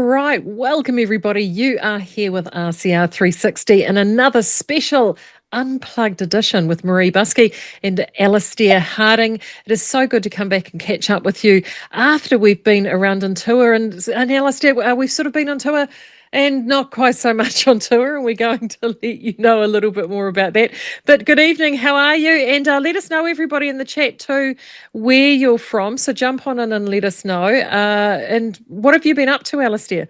right, welcome everybody. You are here with RCR 360 and another special Unplugged edition with Maree Buscke and Alistair Harding. It is so good to come back and catch up with you after we've been around on tour. And Alistair, we've sort of been on tour and not quite so much on tour, and we're going to let you know a little bit more about that. But good evening, how are you? And let us know, everybody in the chat too, where you're from. So jump on in and let us know. And what have you been up to, Alistair?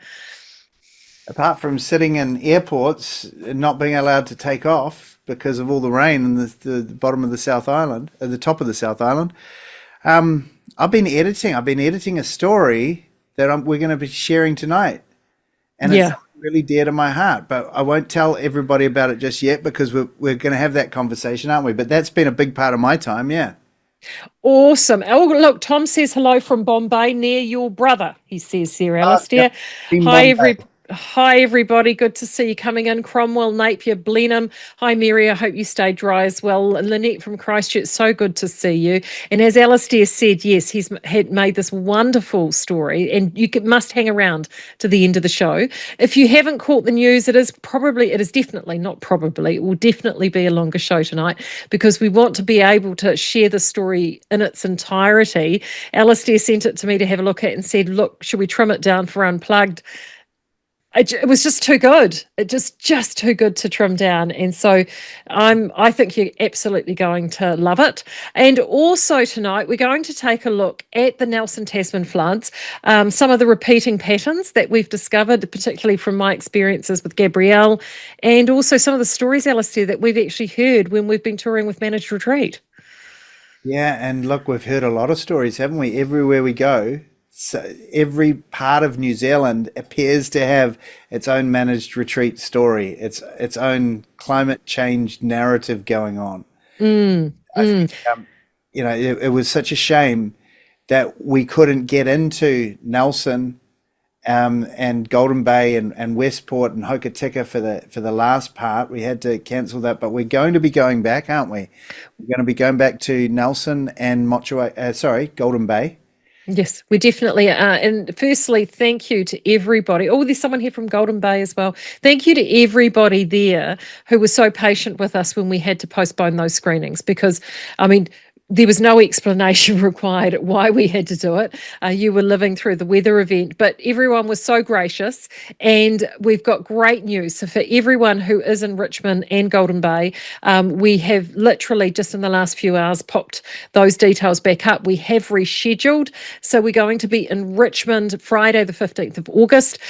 Apart from sitting in airports and not being allowed to take off because of all the rain in the bottom of the South Island, at the top of the South Island, I've been editing. I've been editing a story that we're going to be sharing tonight, and it's Yeah. something really dear to my heart. But I won't tell everybody about it just yet because we're going to have that conversation, aren't we? But that's been a big part of my time. Yeah. Awesome. Oh, look, Tom says hello from Bombay, near your brother, he says here, Yep. Alistair. Been Hi, Bombay. Hi, everybody. Good to see you coming in. Cromwell, Napier, Blenheim. Hi, Maree. I hope you stay dry as well. Lynette from Christchurch, so good to see you. And as Alistair said, yes, he's had made this wonderful story, and you must hang around to the end of the show. If you haven't caught the news, it is definitely, not probably, it will definitely be a longer show tonight because we want to be able to share the story in its entirety. Alistair sent it to me to have a look at and said, look, should we trim it down for Unplugged? It was just too good. It just too good to trim down, and so I think you're absolutely going to love it. And also tonight we're going to take a look at the Nelson Tasman floods, some of the repeating patterns that we've discovered, particularly from my experiences with Gabrielle, and also some of the stories, Alistair, that we've actually heard when we've been touring with Managed Retreat. Yeah, and look, we've heard a lot of stories, haven't we? Everywhere we go, so every part of New Zealand appears to have its own managed retreat story, its own climate change narrative going on. Mm, I think mm. it was such a shame that we couldn't get into Nelson and Golden Bay and Westport and Hokitika for the last part. We had to cancel that, but we're going to be going back, aren't we? We're going to be going back to Nelson and Golden Bay. Yes, we definitely are. And firstly, thank you to everybody. Oh, there's someone here from Golden Bay as well. Thank you to everybody there who was so patient with us when we had to postpone those screenings because, I mean, there was no explanation required at why we had to do it. You were living through the weather event, but everyone was so gracious. And we've got great news. So, for everyone who is in Richmond and Golden Bay, we have literally just in the last few hours popped those details back up. We have rescheduled. So, we're going to be in Richmond Friday, the 15th of August.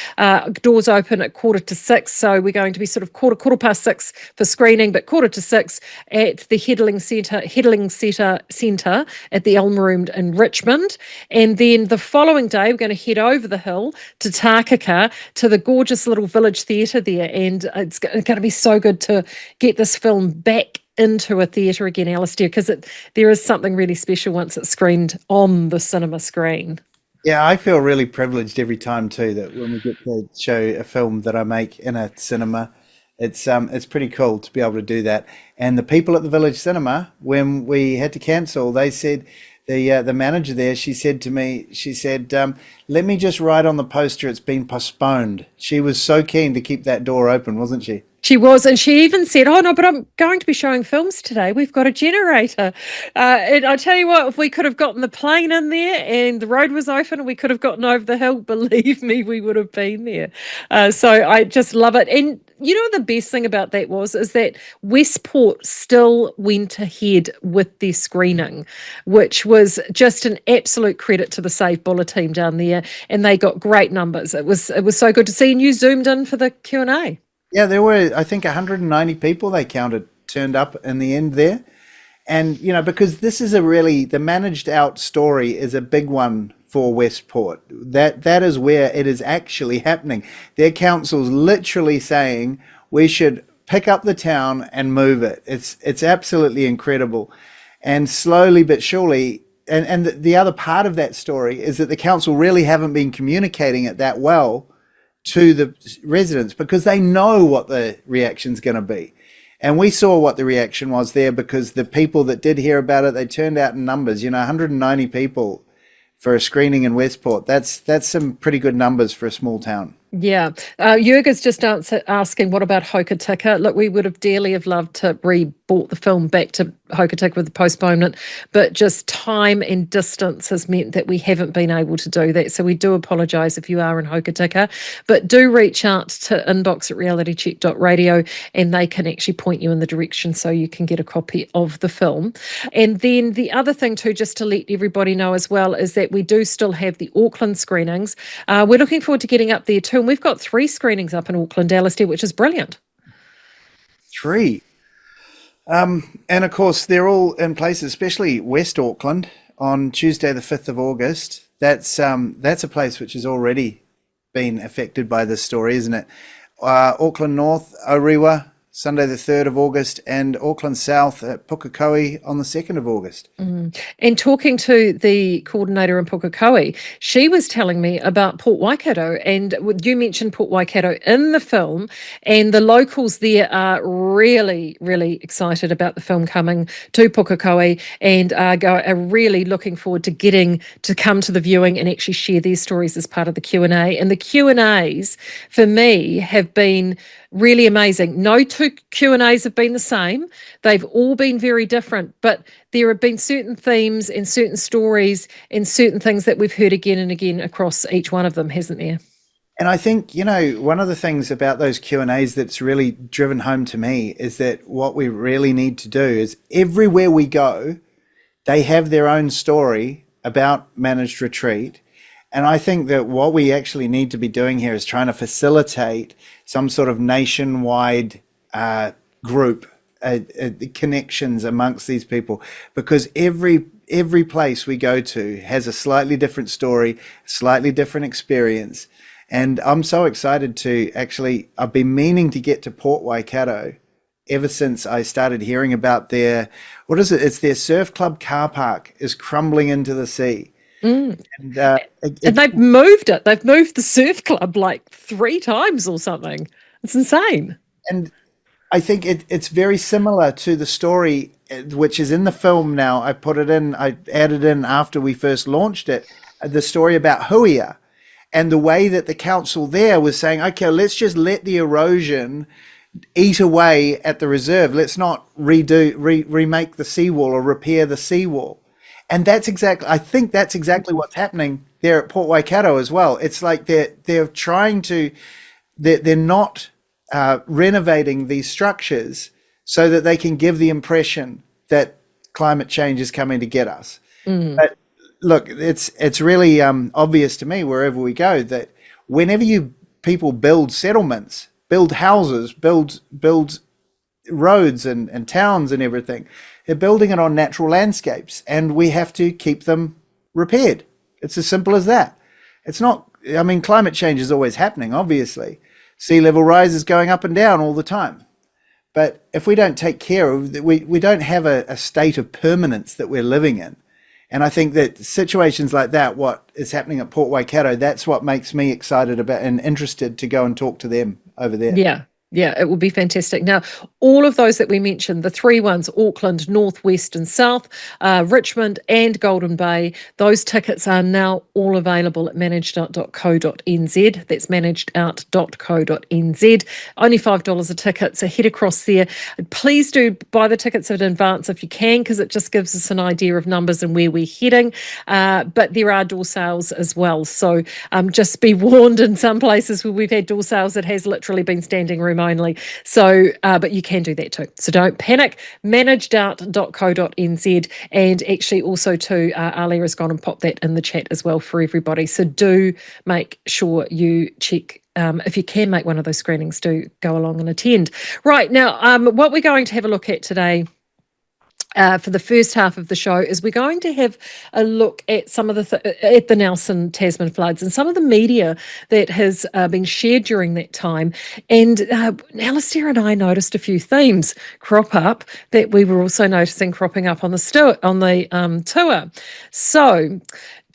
Doors open at 5:45. So, we're going to be sort of quarter past 6 for screening, but 5:45 at the Centre at the Elm Room in Richmond. And then the following day, we're going to head over the hill to Takaka to the gorgeous little village theatre there. And it's going to be so good to get this film back into a theatre again, Alistair, because there is something really special once it's screened on the cinema screen. Yeah, I feel really privileged every time too that when we get to show a film that I make in a cinema, it's pretty cool to be able to do that. And the people at the Village Cinema, when we had to cancel, they said the manager there, she said to me, she said, "Let me just write on the poster it's been postponed." She was so keen to keep that door open, wasn't she? She was, and she even said, "Oh no, but I'm going to be showing films today. We've got a generator." And I tell you what, if we could have gotten the plane in there and the road was open and we could have gotten over the hill, believe me, we would have been there. So I just love it. And you know the best thing about that is that Westport still went ahead with their screening, which was just an absolute credit to the Save Buller team down there, and they got great numbers. It was so good to see, and you zoomed in for the Q&A. Yeah, there were, I think, 190 people they counted turned up in the end there. And, because this is the managed out story is a big one for Westport. That is where it is actually happening. Their council's literally saying we should pick up the town and move it. It's absolutely incredible. And slowly but surely, and the other part of that story is that the council really haven't been communicating it that well to the residents because they know what the reaction's going to be. And we saw what the reaction was there because the people that did hear about it, they turned out in numbers, 190 people for a screening in Westport. That's some pretty good numbers for a small town. Yeah. Jurga's just asking, what about Hokitika? Look, we would have dearly loved to brought the film back to Hokitika with the postponement, but just time and distance has meant that we haven't been able to do that. So we do apologise if you are in Hokitika, but do reach out to inbox@realitycheck.radio and they can actually point you in the direction so you can get a copy of the film. And then the other thing too, just to let everybody know as well, is that we do still have the Auckland screenings. We're looking forward to getting up there too. And we've got 3 screenings up in Auckland, Alistair, which is brilliant. 3. And of course, they're all in places, especially West Auckland on Tuesday, the 5th of August. That's a place which has already been affected by this story, isn't it? Auckland North, Orewa, Sunday, the 3rd of August, and Auckland South at Pukekohe on the 2nd of August. And talking to the coordinator in Pukekohe, she was telling me about Port Waikato, and you mentioned Port Waikato in the film, and the locals there are really, really excited about the film coming to Pukekohe and are really looking forward to getting to come to the viewing and actually share their stories as part of the Q&A. And the Q&As, for me, have been really amazing. No 2 Q&As have been the same. They've all been very different, but there have been certain themes and certain stories and certain things that we've heard again and again across each one of them, hasn't there? And I think, one of the things about those Q&As that's really driven home to me is that what we really need to do is everywhere we go, they have their own story about managed retreat. And I think that what we actually need to be doing here is trying to facilitate some sort of nationwide group connections amongst these people, because every place we go to has a slightly different story, slightly different experience. And I'm so excited to actually, I've been meaning to get to Port Waikato ever since I started hearing about it's their surf club car park is crumbling into the sea. And they've moved it. They've moved the surf club like 3 times or something. It's insane. And I think it's very similar to the story which is in the film now. I added in after we first launched it, the story about Huia and the way that the council there was saying, okay, let's just let the erosion eat away at the reserve. Let's not remake the seawall or repair the seawall. And I think that's exactly what's happening there at Port Waikato as well. It's like they're not renovating these structures so that they can give the impression that climate change is coming to get us. But look, it's really obvious to me wherever we go that whenever people build settlements, build houses, build roads and towns and everything, they're building it on natural landscapes, and we have to keep them repaired. It's as simple as that. It's not, climate change is always happening, obviously. Sea level rise is going up and down all the time. But if we don't take care of, we don't have a state of permanence that we're living in. And I think that situations like that, what is happening at Port Waikato, that's what makes me excited about and interested to go and talk to them over there. Yeah, it will be fantastic. Now, all of those that we mentioned, the 3 ones, Auckland, North, West and South, Richmond and Golden Bay, those tickets are now all available at managed.co.nz. That's managed.co.nz. Only $5 a ticket, so head across there. Please do buy the tickets in advance if you can, because it just gives us an idea of numbers and where we're heading. But there are door sales as well. So just be warned, in some places where we've had door sales, it has literally been standing room only. So, but you can do that too. So don't panic. Managed.co.nz, and actually also too, Alia has gone and popped that in the chat as well for everybody. So do make sure you check. If you can make one of those screenings, do go along and attend. Right, now, what we're going to have a look at today for the first half of the show is we're going to have a look at some of at the Nelson Tasman floods and some of the media that has been shared during that time. And Alistair and I noticed a few themes crop up that we were also noticing cropping up on the tour. So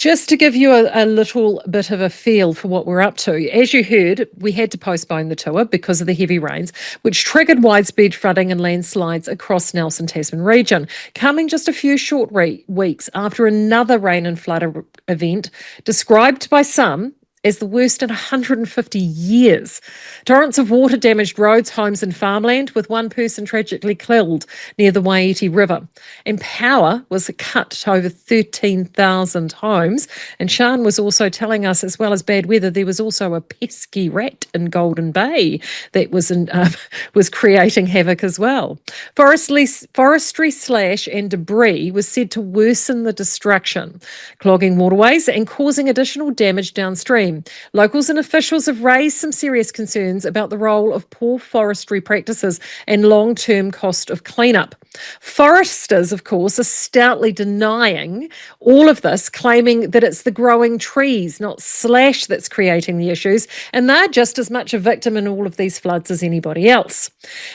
Just to give you a little bit of a feel for what we're up to, as you heard, we had to postpone the tour because of the heavy rains, which triggered widespread flooding and landslides across Nelson Tasman region, coming just a few short weeks after another rain and flood event described by some as the worst in 150 years. Torrents of water damaged roads, homes and farmland, with one person tragically killed near the Waiiti River. And power was cut to over 13,000 homes. And Sian was also telling us, as well as bad weather, there was also a pesky rat in Golden Bay that was creating havoc as well. Forestry slash and debris was said to worsen the destruction, clogging waterways and causing additional damage downstream. Locals and officials have raised some serious concerns about the role of poor forestry practices and long-term cost of cleanup. Foresters, of course, are stoutly denying all of this, claiming that it's the growing trees, not slash, that's creating the issues, and they're just as much a victim in all of these floods as anybody else.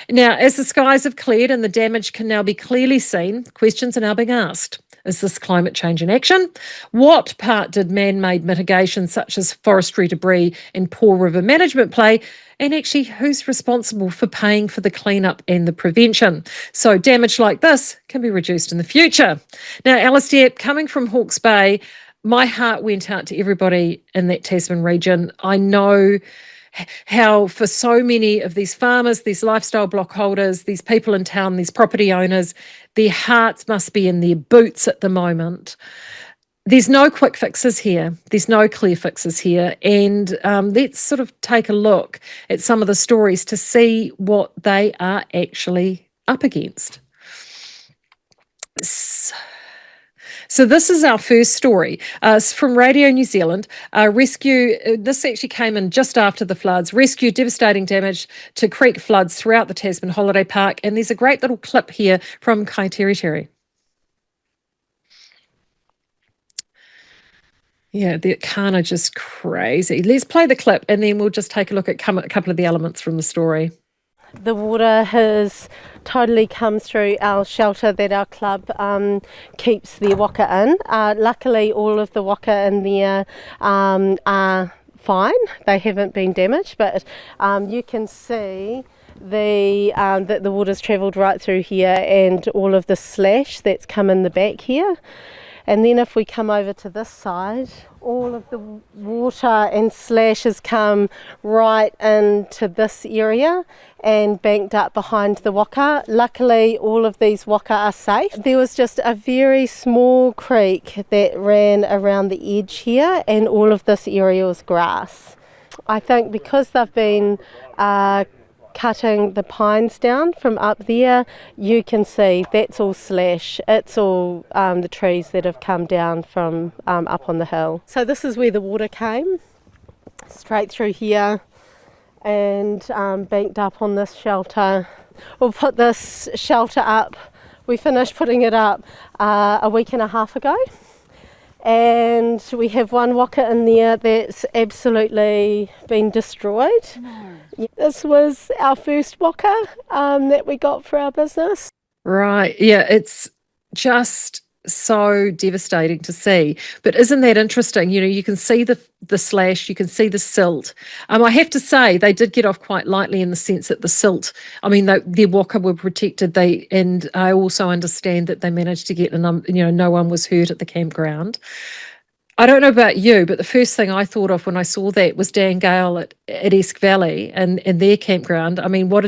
Now, as the skies have cleared and the damage can now be clearly seen, questions are now being asked. Is this climate change in action? What part did man-made mitigation such as forestry debris and poor river management play? And actually, who's responsible for paying for the cleanup and the prevention? So damage like this can be reduced in the future. Now, Alistair, coming from Hawke's Bay, my heart went out to everybody in that Tasman region. I know how for so many of these farmers, these lifestyle block holders, these people in town, these property owners, their hearts must be in their boots at the moment. There's no quick fixes here. There's no clear fixes here. And let's sort of take a look at some of the stories to see what they are actually up against. So this is our first story. It's from Radio New Zealand. This actually came in just after the floods. Rescue devastating damage to creek floods throughout the Tasman Holiday Park. And there's a great little clip here from Kaiterere. Yeah, they're kind of just crazy. Let's play the clip and then we'll just take a look at a couple of the elements from the story. The water has totally come through our shelter that our club keeps the waka in. Luckily, all of the waka in there are fine. They haven't been damaged, but you can see that the water's travelled right through here and all of the slash that's come in the back here. And then if we come over to this side, all of the water and slash has come right into this area and banked up behind the waka. Luckily, all of these waka are safe. There was just a very small creek that ran around the edge here, and all of this area was grass. I think because they've been cutting the pines down from up there, you can see that's all slash. It's all the trees that have come down from up on the hill. So this is where the water came, straight through here and banked up on this shelter. We'll put this shelter up. We finished putting it up a week and a half ago. And we have one waka in there that's absolutely been destroyed. No. This was our first waka that we got for our business. Right. Yeah, it's just so devastating to see. But isn't that interesting? You know, you can see the slash, you can see the silt. I have to say they did get off quite lightly in the sense that the silt, I mean, their waka were protected. And I also understand that they managed to get, no one was hurt at the campground. I don't know about you, but the first thing I thought of when I saw that was Dan Gale at Esk Valley and their campground. I mean, what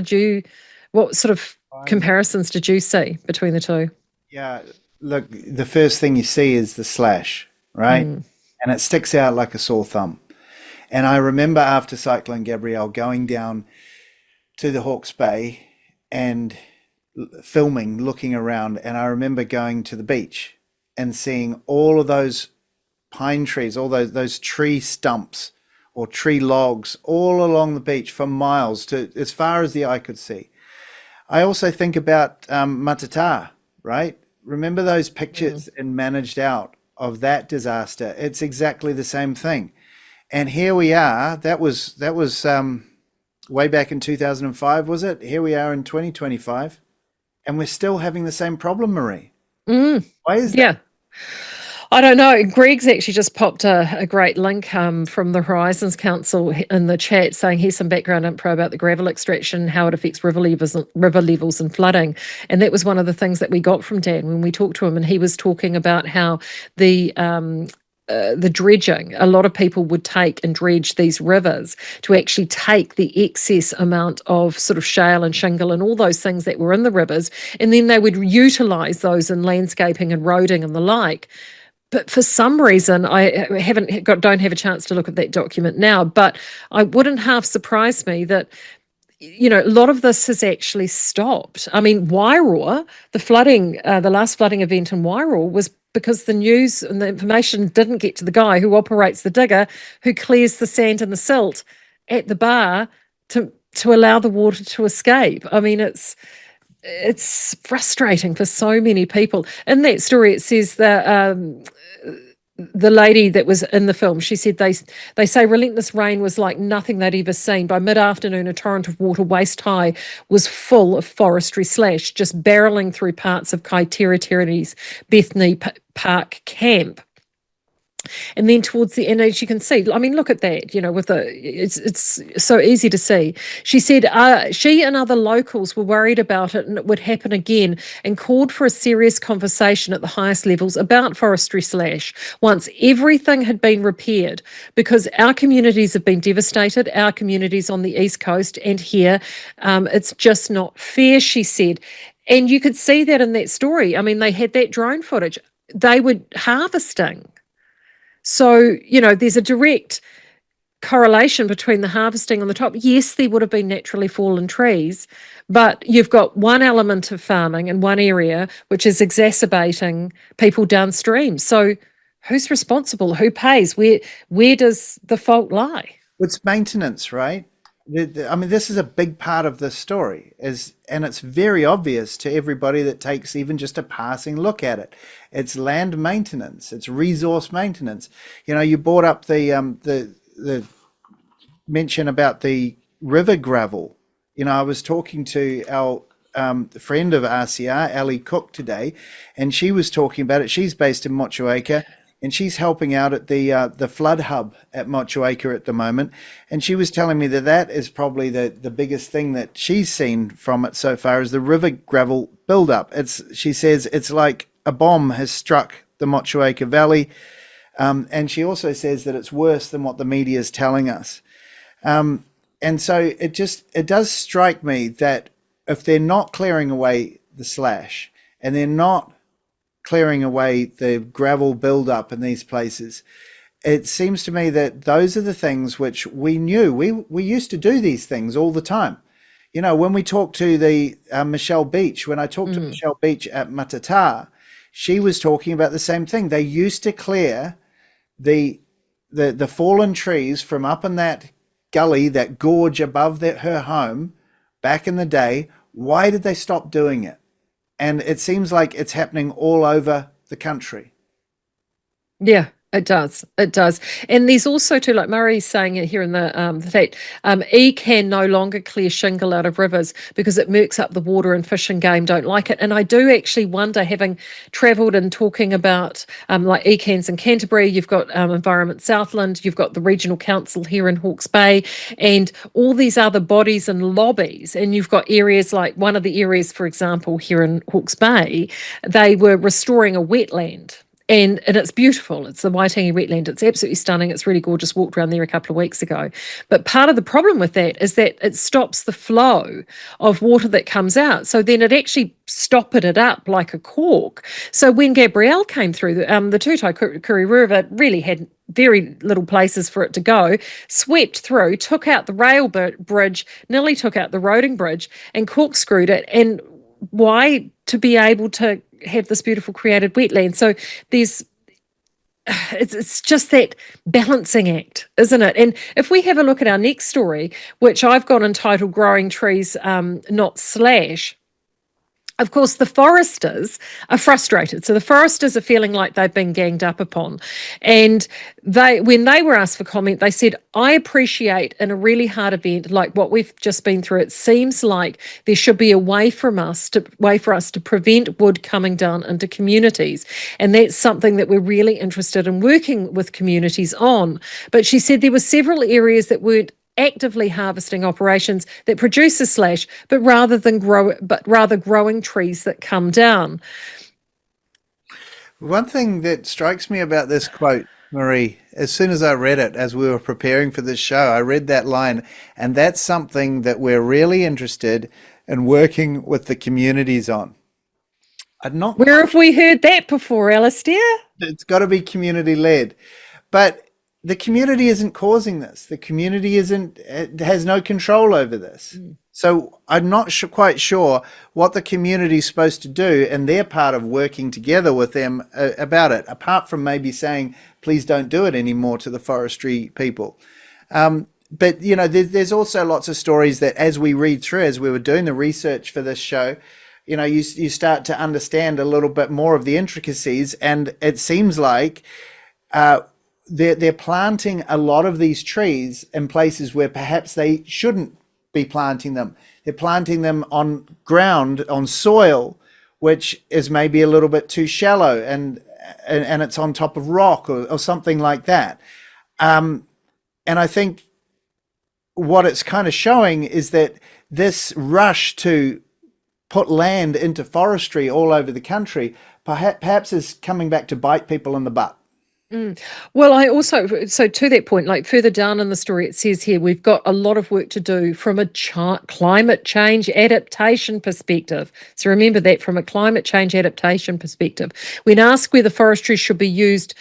sort of comparisons did you see between the two? Yeah, look, the first thing you see is the slash, right? And it sticks out like a sore thumb. And I remember after Cyclone Gabrielle going down to the Hawke's Bay and filming, looking around, and I remember going to the beach and seeing all of those pine trees, all those tree stumps or tree logs all along the beach for miles to as far as the eye could see. I also think about Matata, right? Remember those pictures in Managed Out of that disaster? It's exactly the same thing. And here we are. That was way back in 2005, was it? Here we are in 2025, and we're still having the same problem, Maree. Why is that? Yeah. I don't know. Greg's actually just popped a great link from the Horizons Council in the chat saying here's some background info about the gravel extraction, how it affects river levels and flooding. And that was one of the things that we got from Dan when we talked to him. And he was talking about how the dredging, a lot of people would take and dredge these rivers to actually take the excess amount of sort of shale and shingle and all those things that were in the rivers, and then they would utilize those in landscaping and roading and the like. But for some reason, don't have a chance to look at that document now, but I wouldn't half surprise me that a lot of this has actually stopped. I mean, Wairoa, the last flooding event in Wairoa was because the news and the information didn't get to the guy who operates the digger, who clears the sand and the silt at the bar to allow the water to escape. I mean, it's frustrating for so many people. In that story, it says that the lady that was in the film, she said they say relentless rain was like nothing they'd ever seen. By mid-afternoon, a torrent of water waist high was full of forestry slash, just barreling through parts of Kaiteriterini's Bethany Park camp. And then towards the end, as you can see, I mean, look at that, it's so easy to see. She said she and other locals were worried about it and it would happen again, and called for a serious conversation at the highest levels about forestry slash once everything had been repaired, because our communities have been devastated, our communities on the East Coast and here. It's just not fair, she said. And you could see that in that story. I mean, they had that drone footage. They were harvesting. So, there's a direct correlation between the harvesting on the top. Yes, there would have been naturally fallen trees, but you've got one element of farming in one area which is exacerbating people downstream. So who's responsible? Who pays? Where does the fault lie? It's maintenance, right? I mean, this is a big part of this story, and it's very obvious to everybody that takes even just a passing look at it. It's land maintenance, it's resource maintenance. You brought up the mention about the river gravel. I was talking to our friend of RCR, Ali Cook, today, and she was talking about it. She's based in Motueka, and she's helping out at the flood hub at Motueka at the moment. And she was telling me that is probably the biggest thing that she's seen from it so far, is the river gravel buildup. She says it's like a bomb has struck the Motueka Valley. And she also says that it's worse than what the media is telling us. And so it does strike me that if they're not clearing away the slash, and they're not clearing away the gravel buildup in these places, it seems to me that those are the things which we knew. We used to do these things all the time. When we talked to the Michelle Beach, when I talked to Michelle Beach at Matata, she was talking about the same thing. They used to clear the fallen trees from up in that gully, that gorge above her home back in the day. Why did they stop doing it? And it seems like it's happening all over the country. Yeah, it does. It does. And there's also too, like Maree's saying it here in the fact, can no longer clear shingle out of rivers because it murks up the water, and fish and game don't like it. And I do actually wonder, having travelled and talking about like ECANs in Canterbury, you've got Environment Southland, you've got the Regional Council here in Hawke's Bay, and all these other bodies and lobbies. And you've got areas like, one of the areas, for example, here in Hawke's Bay, they were restoring a wetland. And it's beautiful. It's the Waitangi wetland. It's absolutely stunning. It's really gorgeous. Walked around there a couple of weeks ago. But part of the problem with that is that it stops the flow of water that comes out. So then it actually stoppered it up like a cork. So when Gabrielle came through, the Tutaikuri River really had very little places for it to go, swept through, took out the rail bridge, nearly took out the roading bridge, and corkscrewed it. And why? To be able to have this beautiful created wetland. So it's just that balancing act, isn't it? And if we have a look at our next story, which I've got entitled Growing Trees, Not Slash, Of course, the foresters are frustrated. So the foresters are feeling like they've been ganged up upon. And when they were asked for comment, they said, I appreciate in a really hard event like what we've just been through, it seems like there should be a way for us to prevent wood coming down into communities. And that's something that we're really interested in working with communities on. But she said there were several areas that weren't actively harvesting operations that produce a slash, but rather growing trees that come down. One thing that strikes me about this quote, Maree, as soon as I read it, as we were preparing for this show, I read that line, and that's something that we're really interested in working with the communities on. Where have we heard that before, Alistair? It's got to be community led, but the community isn't causing this. The community has no control over this. So I'm not quite sure what the community is supposed to do, and they're part of working together with them about it, apart from maybe saying, please don't do it anymore to the forestry people. But, you know, there's also lots of stories that as we read through, as we were doing the research for this show, you know, you start to understand a little bit more of the intricacies, and it seems like they're planting a lot of these trees in places where perhaps they shouldn't be planting them. They're planting them on ground, on soil, which is maybe a little bit too shallow, and it's on top of rock or something like that. And I think what it's kind of showing is that this rush to put land into forestry all over the country perhaps is coming back to bite people in the butt. Well, so to that point, like further down in the story, it says here, we've got a lot of work to do from a climate change adaptation perspective. So remember that, from a climate change adaptation perspective. When asked whether forestry should be used,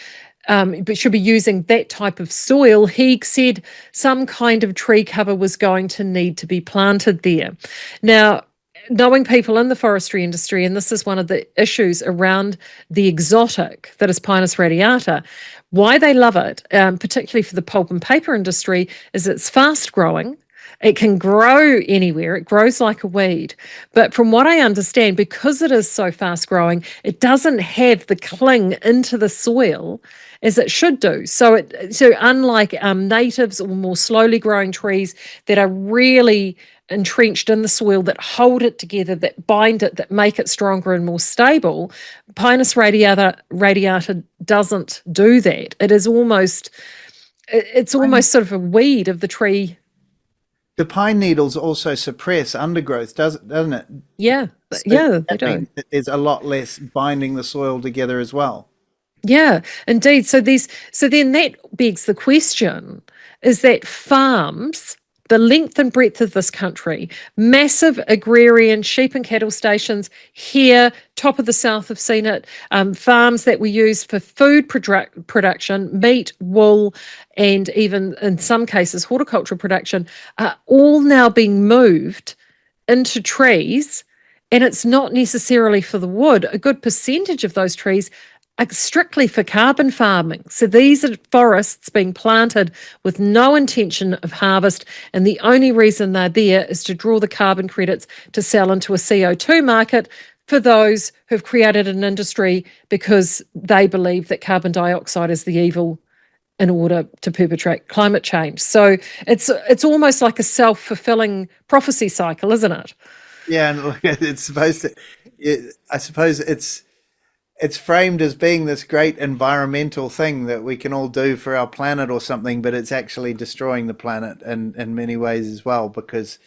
but should be using that type of soil, he said some kind of tree cover was going to need to be planted there. Now, knowing people in the forestry industry, and this is one of the issues around the exotic that is Pinus radiata, why they love it, particularly for the pulp and paper industry, is it's fast growing. It can grow anywhere. It grows like a weed. But from what I understand, because it is so fast growing, it doesn't have the cling into the soil as it should do. So unlike natives or more slowly growing trees that are really entrenched in the soil, that hold it together, that bind it, that make it stronger and more stable, Pinus radiata doesn't do that. It's almost sort of a weed of the tree. The pine needles also suppress undergrowth, doesn't it? Yeah, So they do. There's a lot less binding the soil together as well. Yeah, indeed. So then that begs the question, is that farms, the length and breadth of this country, massive agrarian sheep and cattle stations here, top of the south have seen it, farms that were used for food production, meat, wool, and even in some cases horticultural production, are all now being moved into trees, and it's not necessarily for the wood. A good percentage of those trees are strictly for carbon farming. So these are forests being planted with no intention of harvest, and the only reason they're there is to draw the carbon credits to sell into a CO2 market for those who've created an industry because they believe that carbon dioxide is the evil in order to perpetrate climate change. So it's almost like a self-fulfilling prophecy cycle, isn't it? Yeah, and look, it's supposed to. I suppose it's framed as being this great environmental thing that we can all do for our planet or something, but it's actually destroying the planet in many ways as well, because,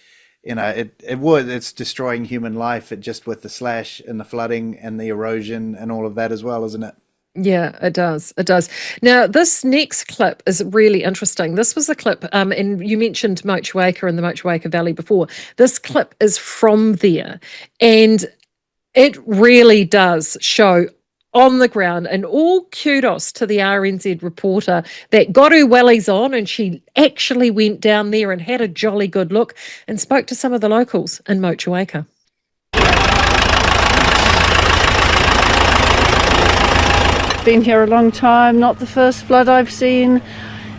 you know, it's destroying human life just with the slash and the flooding and the erosion and all of that as well, isn't it? Yeah, it does. It does. Now, this next clip is really interesting. This was a clip, and you mentioned Motueka and the Motueka Valley before. This clip is from there, and it really does show on the ground, and all kudos to the RNZ reporter that got her wellies on, and she actually went down there and had a jolly good look and spoke to some of the locals in Motueka. Been here a long time, not the first flood I've seen.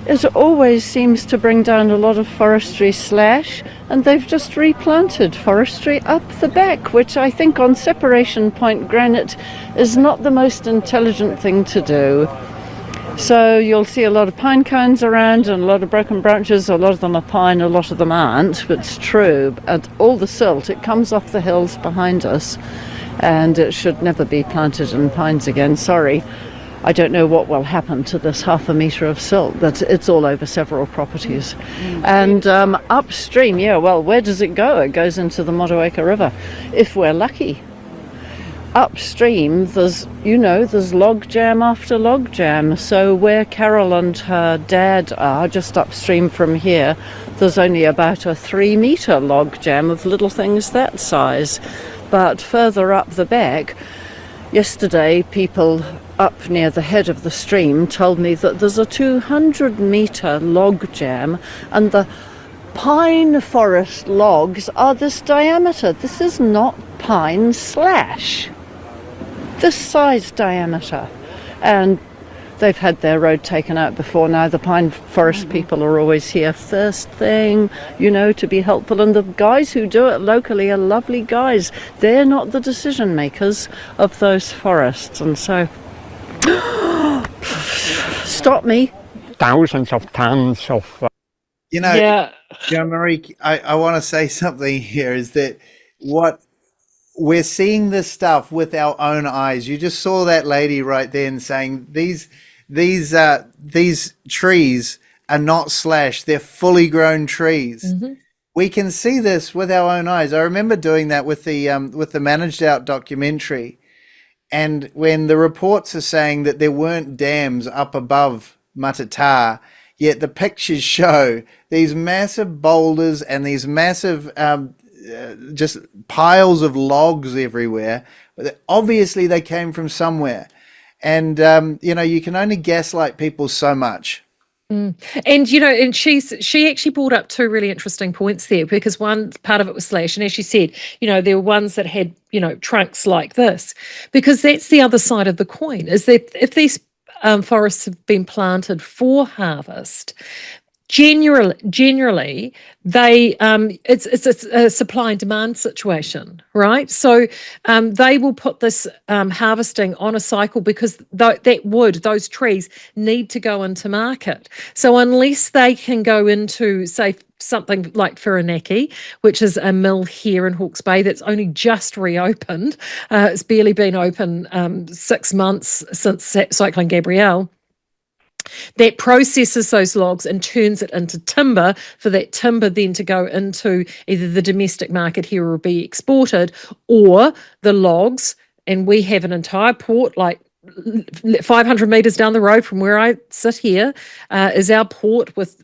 it always seems to bring down a lot of forestry slash, and they've just replanted forestry up the back, which I think on separation point granite is not the most intelligent thing to do. So you'll see a lot of pine cones around and a lot of broken branches. A lot of them are pine, a lot of them aren't, but it's true. And all the silt, it comes off the hills behind us, and it should never be planted in pines again. Sorry. I don't know what will happen to this 1/2 metre of silt, but it's all over several properties. And upstream, where does it go? It goes into the Motueka River, if we're lucky. Upstream, there's log jam after log jam. So where Carol and her dad are, just upstream from here, there's only about a 3-metre log jam of little things that size. But further up the back, yesterday people up near the head of the stream told me that there's a 200-metre log jam, and the pine forest logs are this diameter. This is not pine slash. This size diameter. And they've had their road taken out before now. The pine forest people are always here first thing, to be helpful. And the guys who do it locally are lovely guys. They're not the decision makers of those forests. And so, stop me. Thousands of tons of... Maree, I want to say something here, is that what we're seeing this stuff with our own eyes. You just saw that lady right then saying these trees are not slashed, they're fully grown trees. Mm-hmm. We can see this with our own eyes. I remember doing that with the Managed Out documentary, and when the reports are saying that there weren't dams up above Matata, yet the pictures show these massive boulders and these massive just piles of logs everywhere. Obviously they came from somewhere. And, you can only gaslight people so much. And, and she actually brought up 2 really interesting points there, because one part of it was slash. And as she said, there were ones that had, trunks like this, because that's the other side of the coin, is that if these forests have been planted for harvest, generally they it's a supply and demand situation, right? So they will put this harvesting on a cycle, because those trees need to go into market. So unless they can go into, say, something like Whirinaki, which is a mill here in Hawke's Bay that's only just reopened, it's barely been open 6 months since Cyclone Gabrielle, that processes those logs and turns it into timber, for that timber then to go into either the domestic market here or be exported, or the logs. And we have an entire port, like 500 metres down the road from where I sit here, is our port, with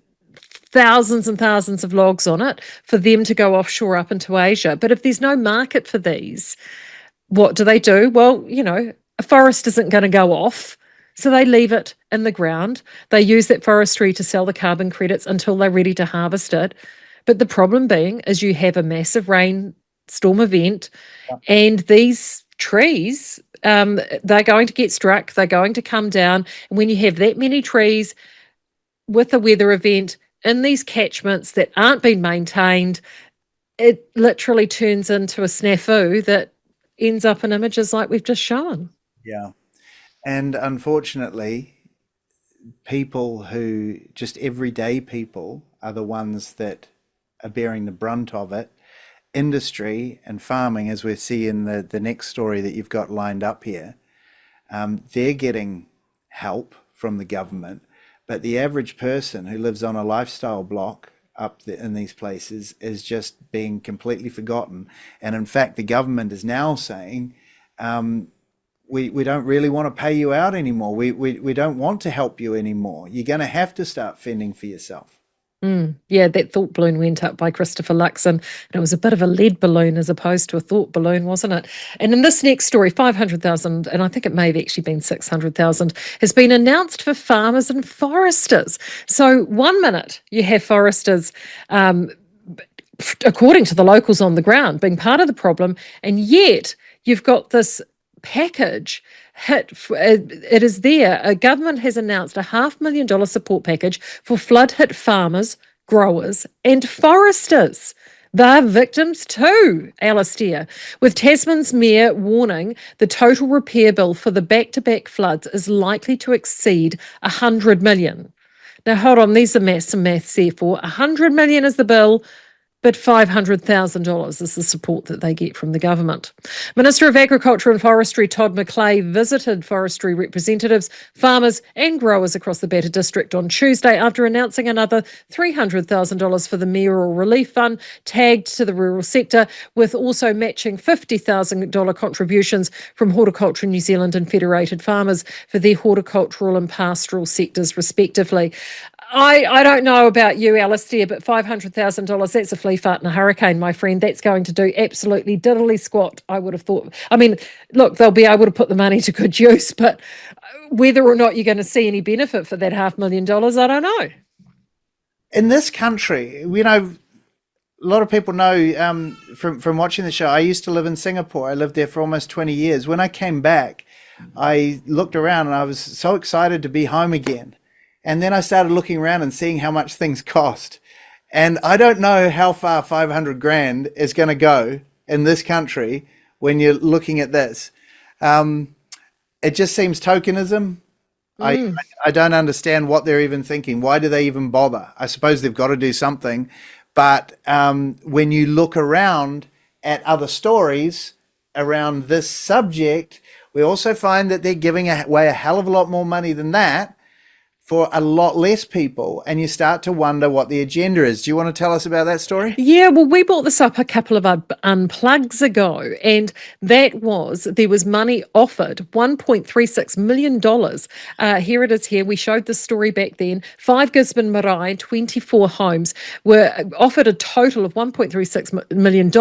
thousands and thousands of logs on it for them to go offshore up into Asia. But if there's no market for these, what do? Well, a forest isn't going to go off. So they leave it in the ground. They use that forestry to sell the carbon credits until they're ready to harvest it. But the problem being is you have a massive rainstorm event, and these trees, they're going to get struck, they're going to come down. And when you have that many trees with a weather event in these catchments that aren't being maintained, it literally turns into a snafu that ends up in images like we've just shown. Yeah. And unfortunately, people who, just everyday people, are the ones that are bearing the brunt of it. Industry and farming, as we see in the next story that you've got lined up here, they're getting help from the government. But the average person who lives on a lifestyle block in these places is just being completely forgotten. And in fact, the government is now saying, we don't really want to pay you out anymore. We don't want to help you anymore. You're going to have to start fending for yourself. Yeah, that thought balloon went up by Christopher Luxon, and it was a bit of a lead balloon as opposed to a thought balloon, wasn't it? And in this next story, 500,000, and I think it may have actually been 600,000, has been announced for farmers and foresters. So 1 minute you have foresters, according to the locals on the ground, being part of the problem, and yet you've got this package it is there. A government has announced a $500,000 support package for flood-hit farmers, growers, and foresters. They're victims too, Alistair, with Tasman's Mayor warning the total repair bill for the back-to-back floods is likely to exceed 100 million. Now, hold on, these are some maths there for. 100 million is the bill, but $500,000 is the support that they get from the government. Minister of Agriculture and Forestry Todd McClay visited forestry representatives, farmers and growers across the Batter District on Tuesday after announcing another $300,000 for the Mayoral Relief Fund tagged to the rural sector, with also matching $50,000 contributions from Horticulture New Zealand and Federated Farmers for their horticultural and pastoral sectors respectively. I don't know about you, Alistair, but $500,000, that's a flea fart in a hurricane, my friend. That's going to do absolutely diddly squat, I would have thought. I mean, look, they'll be able to put the money to good use, but whether or not you're going to see any benefit for that $500,000, I don't know. In this country, you know, a lot of people know from watching the show, I used to live in Singapore. I lived there for almost 20 years. When I came back, I looked around and I was so excited to be home again. And then I started looking around and seeing how much things cost. And I don't know how far 500 grand is going to go in this country when you're looking at this. It just seems tokenism. I don't understand what they're even thinking. Why do they even bother? I suppose they've got to do something. But when you look around at other stories around this subject, we also find that they're giving away a hell of a lot more money than that for a lot less people, and you start to wonder what the agenda is. Do you want to tell us about that story? Yeah, well, we brought this up a couple of unplugs ago, and that was, there was money offered, $1.36 million. Here it is here. We showed this story back then. 5 Gisborne Maree, 24 homes were offered a total of $1.36 million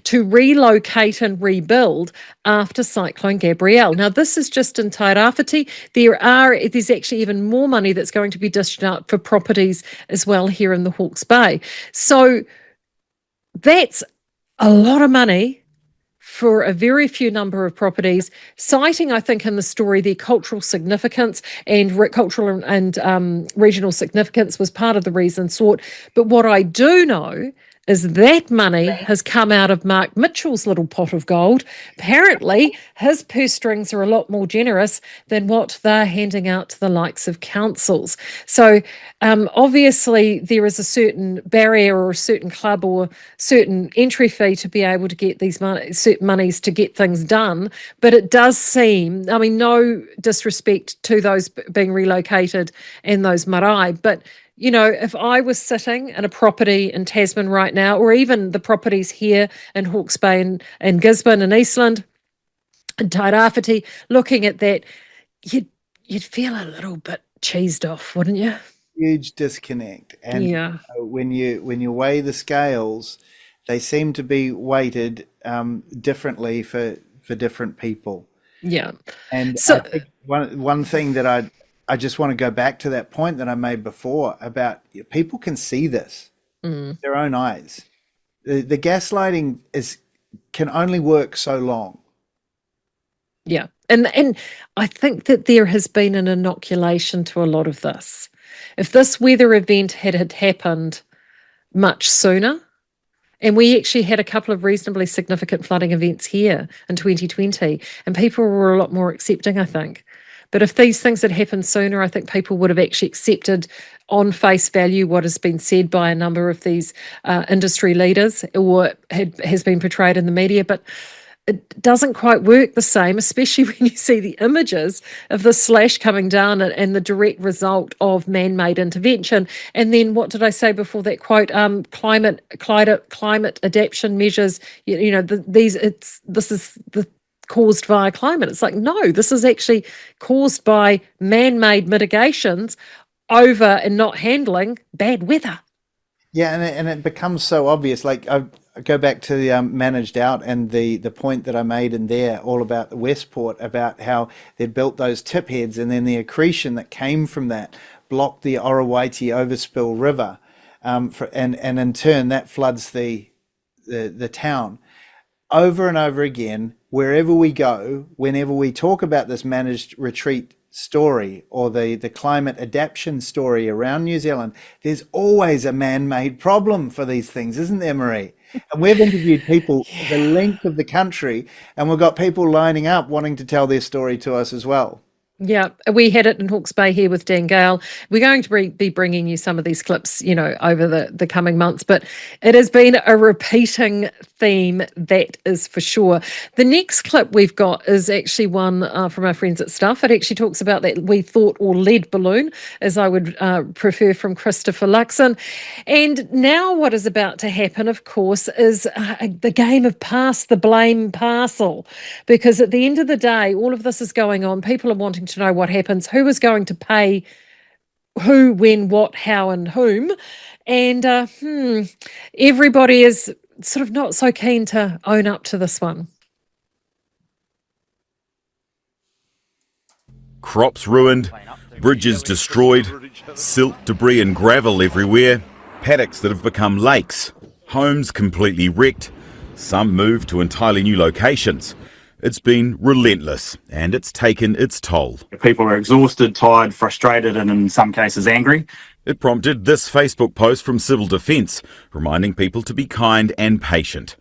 to relocate and rebuild after Cyclone Gabrielle. Now, this is just in Tairāwhiti. There's actually even more money that's going to be dished out for properties as well here in the Hawke's Bay. So that's a lot of money for a very few number of properties, citing, I think, in the story, their cultural significance and cultural and regional significance was part of the reason sought. But what I do know is that money has come out of Mark Mitchell's little pot of gold. Apparently, his purse strings are a lot more generous than what they're handing out to the likes of councils. So obviously, there is a certain barrier or a certain club or certain entry fee to be able to get these certain monies to get things done. But it does seem, I mean, no disrespect to those being relocated and those marae, but you know, if I was sitting in a property in Tasman right now, or even the properties here in Hawke's Bay and Gisborne and Eastland and Tairāwhiti, looking at that, you'd feel a little bit cheesed off, wouldn't you? Huge disconnect. And when you weigh the scales, they seem to be weighted differently for different people. Yeah. And so I think one thing that I just want to go back to that point that I made before about people can see this with their own eyes. The gaslighting can only work so long. Yeah. And I think that there has been an inoculation to a lot of this. If this weather event had happened much sooner, and we actually had a couple of reasonably significant flooding events here in 2020, and people were a lot more accepting, I think. But if these things had happened sooner, I think people would have actually accepted on face value what has been said by a number of these industry leaders or has been portrayed in the media. But it doesn't quite work the same, especially when you see the images of the slash coming down and the direct result of man-made intervention. And then what did I say before that quote? Climate adaptation measures. This is the caused via climate. It's like, no, this is actually caused by man-made mitigations over and not handling bad weather. Yeah, and it becomes so obvious. Like I go back to the managed out and the point that I made in there all about the Westport, about how they'd built those tip heads and then the accretion that came from that blocked the Orowaiti overspill river, and in turn that floods the town. Over and over again, wherever we go, whenever we talk about this managed retreat story or the climate adaptation story around New Zealand, there's always a man-made problem for these things, isn't there, Maree? And we've interviewed people the length of the country, and we've got people lining up wanting to tell their story to us as well. Yeah, we had it in Hawke's Bay here with Dan Gale. We're going to be bringing you some of these clips, over the coming months, but it has been a repeating theme, that is for sure. The next clip we've got is actually one from our friends at Stuff. It actually talks about that we thought or lead balloon, as I would prefer, from Christopher Luxon. And now what is about to happen, of course, is the game of pass the blame parcel, because at the end of the day, all of this is going on. People are wanting to know what happens, who is going to pay who, when, what, how, and whom. And everybody is sort of not so keen to own up to this one. Crops ruined, bridges destroyed, silt, debris and gravel everywhere, paddocks that have become lakes, homes completely wrecked, some moved to entirely new locations. It's been relentless, and it's taken its toll. People are exhausted, tired, frustrated, and in some cases angry. It prompted this Facebook post from Civil Defence, reminding people to be kind and patient.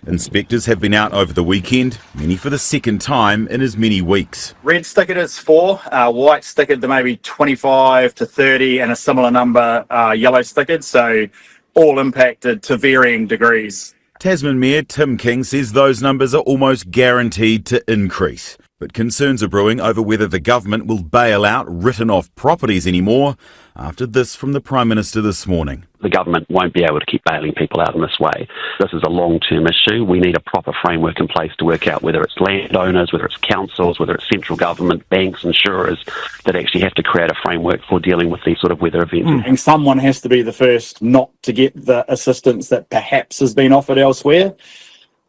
Inspectors have been out over the weekend, many for the second time in as many weeks. Red stickered is 4, white stickered to maybe 25 to 30, and a similar number yellow stickered, so all impacted to varying degrees. Tasman Mayor Tim King says those numbers are almost guaranteed to increase. But concerns are brewing over whether the government will bail out written-off properties anymore after this from the Prime Minister this morning. The government won't be able to keep bailing people out in this way. This is a long-term issue. We need a proper framework in place to work out whether it's landowners, whether it's councils, whether it's central government, banks, insurers, that actually have to create a framework for dealing with these sort of weather events. And someone has to be the first not to get the assistance that perhaps has been offered elsewhere.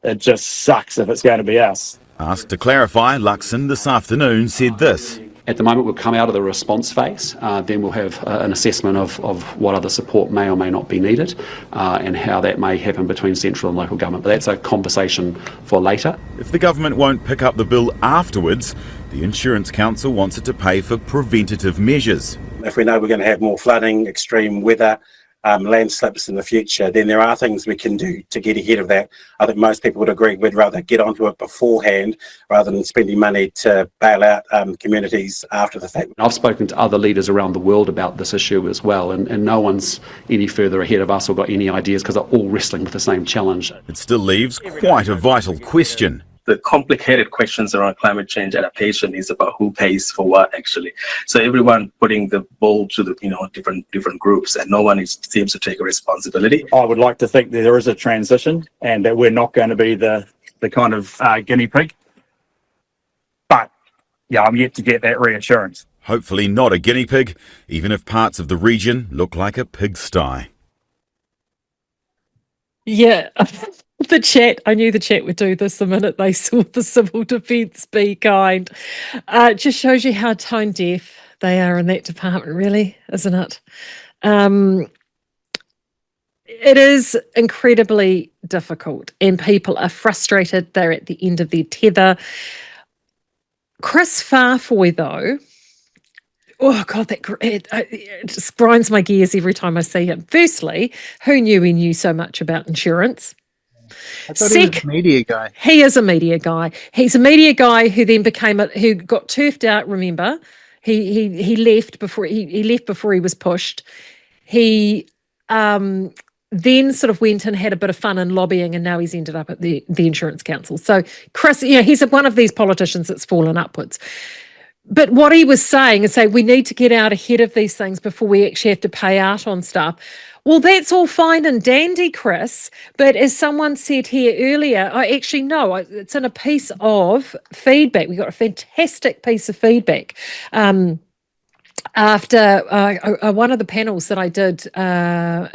It just sucks if it's going to be us. Asked to clarify, Luxon this afternoon said this. At the moment, we'll come out of the response phase. Then we'll have an assessment of what other support may or may not be needed and how that may happen between central and local government. But that's a conversation for later. If the government won't pick up the bill afterwards, the Insurance Council wants it to pay for preventative measures. If we know we're going to have more flooding, extreme weather, landslips in the future, then there are things we can do to get ahead of that. I think most people would agree we'd rather get onto it beforehand rather than spending money to bail out communities after the fact. I've spoken to other leaders around the world about this issue as well, and no one's any further ahead of us or got any ideas because they're all wrestling with the same challenge. It still leaves quite a vital question. The complicated questions around climate change adaptation is about who pays for what, actually. So everyone putting the ball to the different groups, and no one seems to take a responsibility. I would like to think that there is a transition and that we're not going to be the kind of guinea pig. But yeah, I'm yet to get that reassurance. Hopefully not a guinea pig, even if parts of the region look like a pigsty. Yeah. The chat, I knew the chat would do this the minute they saw the Civil Defence be kind. It just shows you how tone deaf they are in that department, really, isn't it? It is incredibly difficult and people are frustrated. They're at the end of their tether. Chris Farfoy, though, oh God, it just grinds my gears every time I see him. Firstly, who knew he knew so much about insurance? I thought he was a media guy. He is a media guy. He's a media guy who then who got turfed out. Remember, he left before he was pushed. He then sort of went and had a bit of fun in lobbying, and now he's ended up at the Insurance Council. So Chris, he's one of these politicians that's fallen upwards. But what he was saying is we need to get out ahead of these things before we actually have to pay out on stuff. Well, that's all fine and dandy, Chris, but as someone said here earlier, it's in a piece of feedback. We got a fantastic piece of feedback after one of the panels that I did,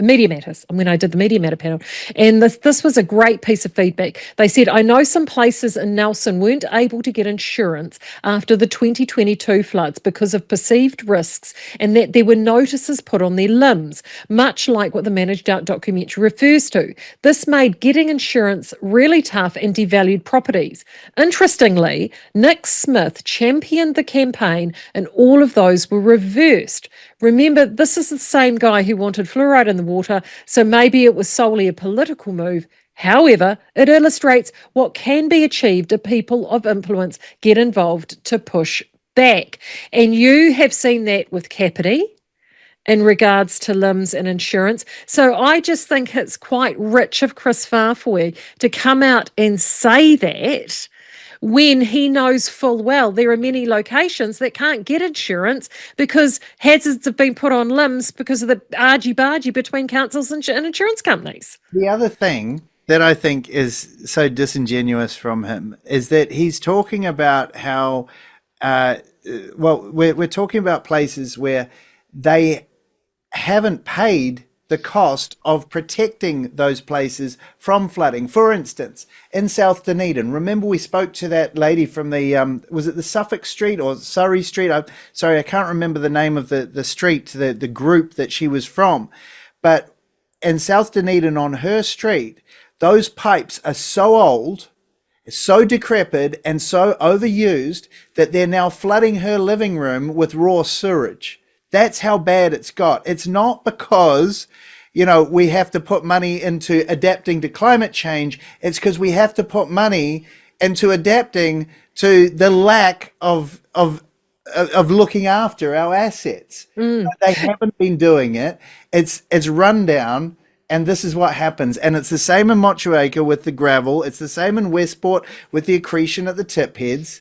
Media Matters, when I did the Media Matter panel, and this was a great piece of feedback. They said, I know some places in Nelson weren't able to get insurance after the 2022 floods because of perceived risks, and that there were notices put on their limbs, much like what the Managed Out documentary refers to. This made getting insurance really tough and devalued properties. Interestingly, Nick Smith championed the campaign, and all of those were reversed. Remember, this is the same guy who wanted fluoride in the water, so maybe it was solely a political move. However, it illustrates what can be achieved if people of influence get involved to push back. And you have seen that with Capity in regards to limbs and insurance. So I just think it's quite rich of Chris Farfoy to come out and say that, when he knows full well there are many locations that can't get insurance because hazards have been put on limbs because of the argy-bargy between councils and insurance companies. The other thing that I think is so disingenuous from him is that he's talking about how, we're talking about places where they haven't paid the cost of protecting those places from flooding. For instance, in South Dunedin, remember we spoke to that lady from the, was it the Suffolk Street or Surrey Street? I can't remember the name of the street, the group that she was from. But in South Dunedin on her street, those pipes are so old, so decrepit and so overused that they're now flooding her living room with raw sewage. That's how bad it's got. It's not because, we have to put money into adapting to climate change. It's because we have to put money into adapting to the lack of looking after our assets. They haven't been doing it. It's run down, and this is what happens. And it's the same in Motueka with the gravel. It's the same in Westport with the accretion at the tip heads.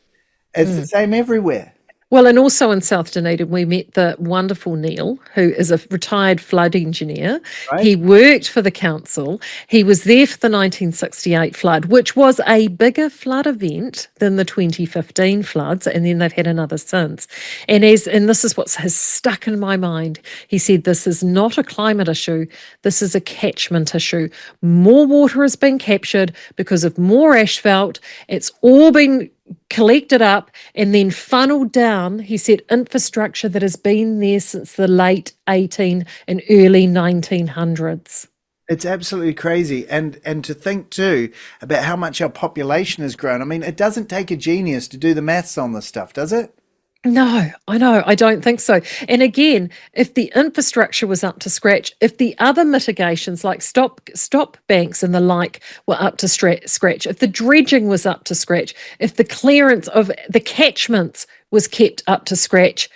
It's the same everywhere. Well, and also in South Dunedin, we met the wonderful Neil, who is a retired flood engineer. Right. He worked for the council. He was there for the 1968 flood, which was a bigger flood event than the 2015 floods, and then they've had another since. And this is what has stuck in my mind. He said, this is not a climate issue. This is a catchment issue. More water has been captured because of more asphalt. It's all been collected up and then funneled down, he said, infrastructure that has been there since the late 18 and early 1900s. It's absolutely crazy. And to think too about how much our population has grown. I mean, it doesn't take a genius to do the maths on this stuff, does it? No, I know. I don't think so. And again, if the infrastructure was up to scratch, if the other mitigations like stop banks and the like were up to scratch, if the dredging was up to scratch, if the clearance of the catchments was kept up to scratch,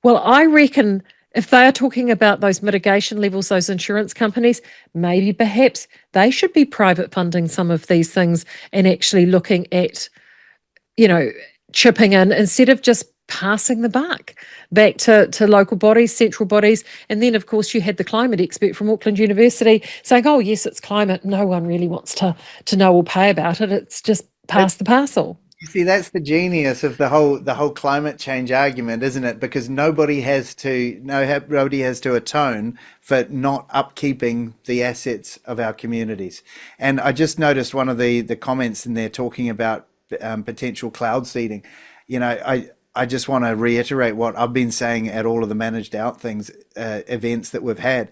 well, I reckon if they are talking about those mitigation levels, those insurance companies, maybe perhaps they should be private funding some of these things and actually looking at, chipping in instead of just passing the buck back to local bodies, central bodies. And then, of course, you had the climate expert from Auckland University saying, oh, yes, it's climate. No one really wants to know or pay about it. It's just pass the parcel. You see, that's the genius of the whole climate change argument, isn't it? Because nobody has to atone for not upkeeping the assets of our communities. And I just noticed one of the comments in there talking about potential cloud seeding. I just want to reiterate what I've been saying at all of the Managed Out things, events that we've had,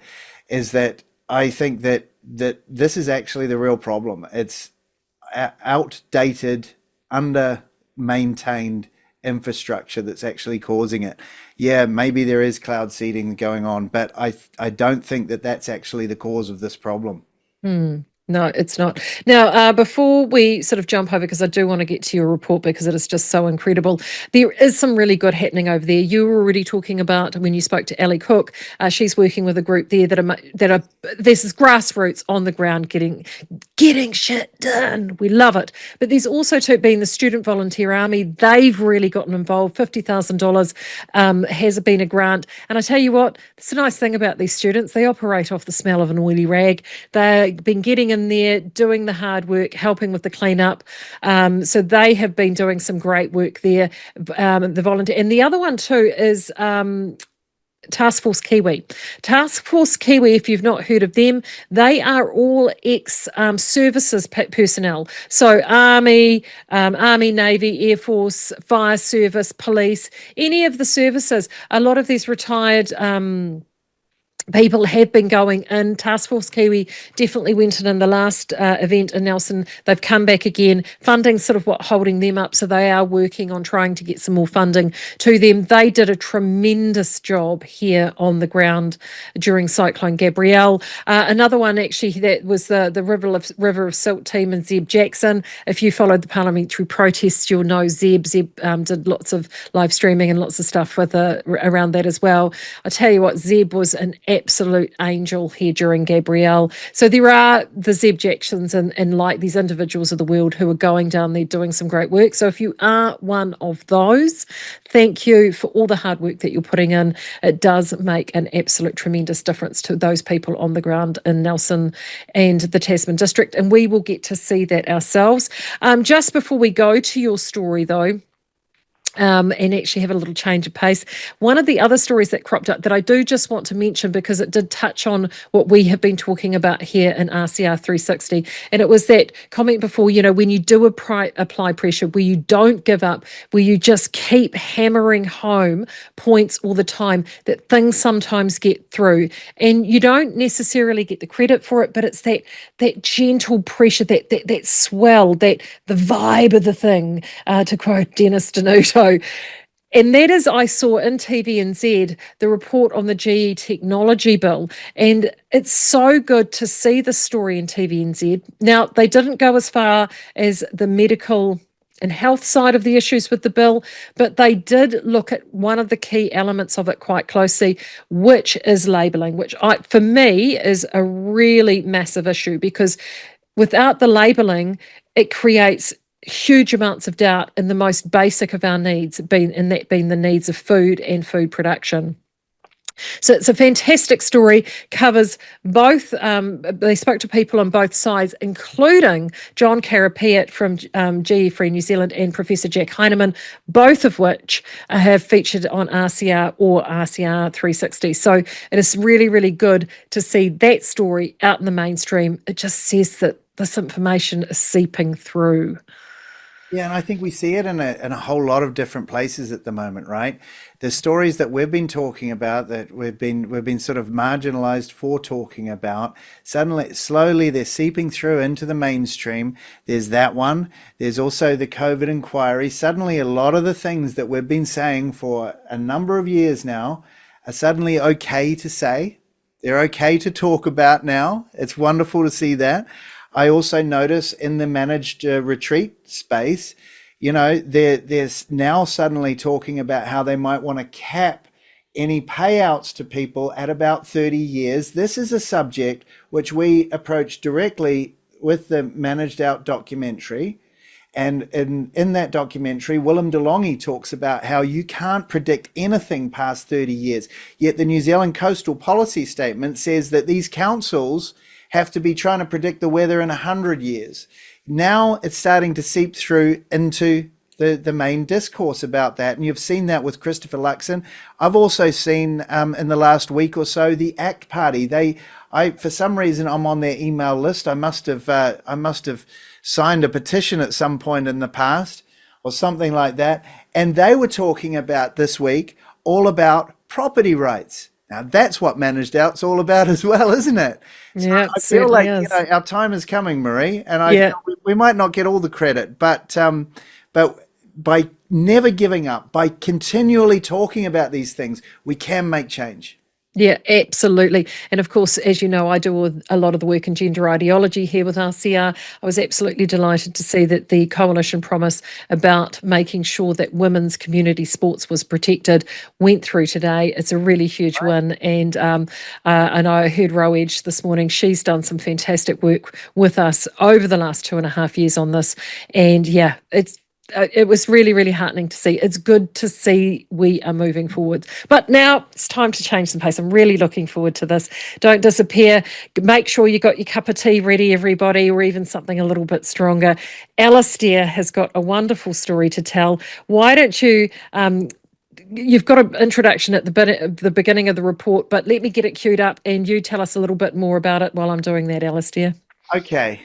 is that I think that this is actually the real problem. It's outdated, under-maintained infrastructure that's actually causing it. Yeah, maybe there is cloud seeding going on, but I don't think that that's actually the cause of this problem. No, it's not. Now, before we sort of jump over, because I do want to get to your report because it is just so incredible, there is some really good happening over there. You were already talking about when you spoke to Ali Cook. She's working with a group there that are there's this grassroots on the ground getting shit done. We love it. But there's also been the Student Volunteer Army. They've really gotten involved. $50,000 has been a grant. And I tell you what, it's a nice thing about these students. They operate off the smell of an oily rag. They've been getting in there, doing the hard work, helping with the cleanup. So they have been doing some great work there, the volunteer. And the other one too is Task Force Kiwi. Task Force Kiwi, if you've not heard of them, they are all ex-services personnel. So Army, Navy, Air Force, Fire Service, Police, any of the services. A lot of these retired people have been going in. Task Force Kiwi definitely went in the last event in Nelson. They've come back again. Funding's sort of what holding them up, so they are working on trying to get some more funding to them. They did a tremendous job here on the ground during Cyclone Gabrielle. Another one actually that was the River of Silt team and Zeb Jackson. If you followed the parliamentary protests, you'll know Zeb. Zeb did lots of live streaming and lots of stuff with around that as well. I tell you what, Zeb was an absolute angel here during Gabrielle. So there are the Zeb Jacksons and like these individuals of the world who are going down there doing some great work. So if you are one of those, thank you for all the hard work that you're putting in. It does make an absolute tremendous difference to those people on the ground in Nelson and the Tasman district. And we will get to see that ourselves. Just before we go to your story though, and actually have a little change of pace. One of the other stories that cropped up that I do just want to mention because it did touch on what we have been talking about here in RCR 360, and it was that comment before, when you do apply pressure, where you don't give up, where you just keep hammering home points all the time, that things sometimes get through, and you don't necessarily get the credit for it, but it's that gentle pressure, that swell, that the vibe of the thing, to quote Dennis Denuto. And that is, I saw in TVNZ, the report on the GE technology bill. And it's so good to see the story in TVNZ. Now, they didn't go as far as the medical and health side of the issues with the bill, but they did look at one of the key elements of it quite closely, which is labelling, which for me is a really massive issue, because without the labelling, it creates huge amounts of doubt in the most basic of our needs, being the needs of food and food production. So it's a fantastic story, covers both, they spoke to people on both sides, including John Carapiet from GE Free New Zealand and Professor Jack Heinemann, both of which have featured on RCR or RCR 360. So it is really, really good to see that story out in the mainstream. It just says that this information is seeping through. Yeah, and I think we see it in a whole lot of different places at the moment, right? The stories that we've been talking about, that we've been sort of marginalized for talking about, slowly they're seeping through into the mainstream. There's that one. There's also the COVID inquiry. Suddenly a lot of the things that we've been saying for a number of years now are suddenly okay to say. They're okay to talk about now. It's wonderful to see that. I also notice in the managed retreat space, they're now suddenly talking about how they might want to cap any payouts to people at about 30 years. This is a subject which we approached directly with the Managed Out documentary. And in that documentary, Willem DeLonghi talks about how you can't predict anything past 30 years. Yet the New Zealand Coastal Policy Statement says that these councils have to be trying to predict the weather in 100 years. Now it's starting to seep through into the main discourse about that. And you've seen that with Christopher Luxon. I've also seen in the last week or so, the ACT Party. For some reason, I'm on their email list. I must have signed a petition at some point in the past or something like that. And they were talking about this week all about property rights. Now, that's what Managed Out's all about as well, isn't it? So yeah, I feel like our time is coming, Maree, and I feel we might not get all the credit, but by never giving up, by continually talking about these things, we can make change. Yeah, absolutely. And of course, as you know, I do a lot of the work in gender ideology here with RCR. I was absolutely delighted to see that the coalition promise about making sure that women's community sports was protected went through today. It's a really huge win. And I heard Row Edge this morning. She's done some fantastic work with us over the last 2.5 years on this. And yeah, it was really, really heartening to see. It's good to see we are moving forward. But now it's time to change some pace. I'm really looking forward to this. Don't disappear. Make sure you got your cup of tea ready, everybody, or even something a little bit stronger. Alistair has got a wonderful story to tell. Why don't you you've got an introduction at the beginning of the report, but let me get it queued up and you tell us a little bit more about it while I'm doing that, Alistair. Okay.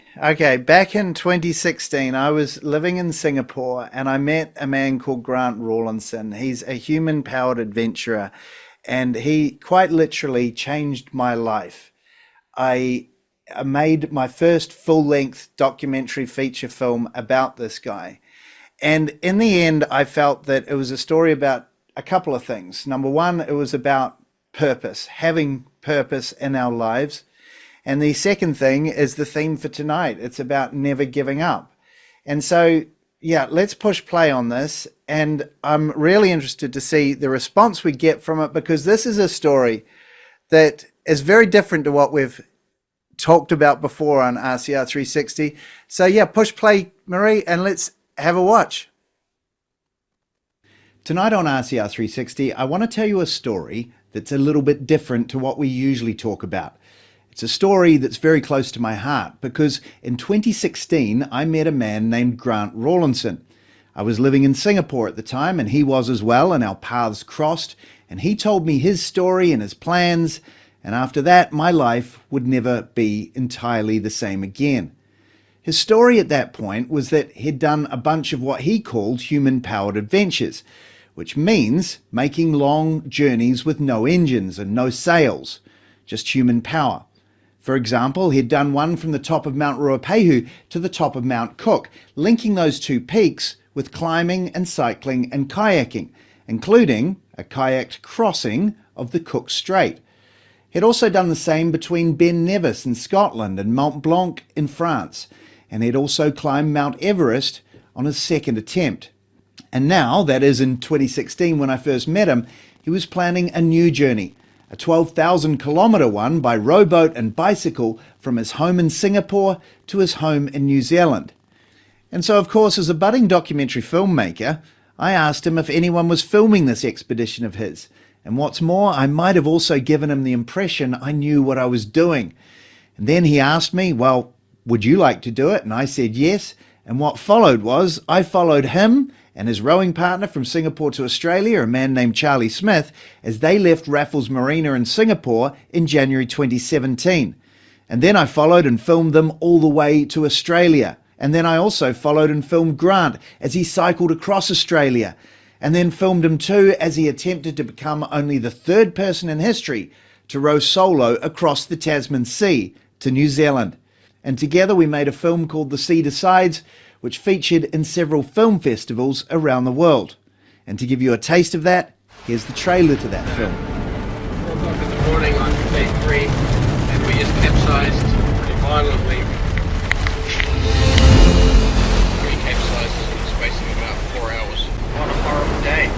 Back in 2016, I was living in Singapore and I met a man called Grant Rawlinson. He's a human-powered adventurer and he quite literally changed my life. I made my first full-length documentary feature film about this guy. And in the end, I felt that it was a story about a couple of things. Number one, it was about purpose, having purpose in our lives. And the second thing is the theme for tonight. It's about never giving up. And so, yeah, let's push play on this. And I'm really interested to see the response we get from it, because this is a story that is very different to what we've talked about before on RCR 360. So yeah, push play, Maree, and let's have a watch. Tonight on RCR 360, I want to tell you a story that's a little bit different to what we usually talk about. It's a story that's very close to my heart because in 2016, I met a man named Grant Rawlinson. I was living in Singapore at the time and he was as well, and our paths crossed, and he told me his story and his plans, and after that, my life would never be entirely the same again. His story at that point was that he'd done a bunch of what he called human-powered adventures, which means making long journeys with no engines and no sails, just human power. For example, he'd done one from the top of Mount Ruapehu to the top of Mount Cook, linking those two peaks with climbing and cycling and kayaking, including a kayaked crossing of the Cook Strait. He'd also done the same between Ben Nevis in Scotland and Mont Blanc in France, and he'd also climbed Mount Everest on his second attempt. And now, that is in 2016 when I first met him, he was planning a new journey, a 12,000 kilometre one by rowboat and bicycle from his home in Singapore to his home in New Zealand. And so, of course, as a budding documentary filmmaker, I asked him if anyone was filming this expedition of his. And what's more, I might have also given him the impression I knew what I was doing. And then he asked me, well, would you like to do it? And I said yes. And what followed was I followed him and his rowing partner from Singapore to Australia, a man named Charlie Smith, as they left Raffles Marina in Singapore in January 2017. And then I followed and filmed them all the way to Australia. And then I also followed and filmed Grant as he cycled across Australia, and then filmed him too as he attempted to become only the third person in history to row solo across the Tasman Sea to New Zealand. And together we made a film called The Sea Decides, which featured in several film festivals around the world. And to give you a taste of that, here's the trailer to that film. 4 o'clock in the morning on day 3, and we just capsized pretty violently. 3 capsizes in the space of about 4 hours. What a horrible day.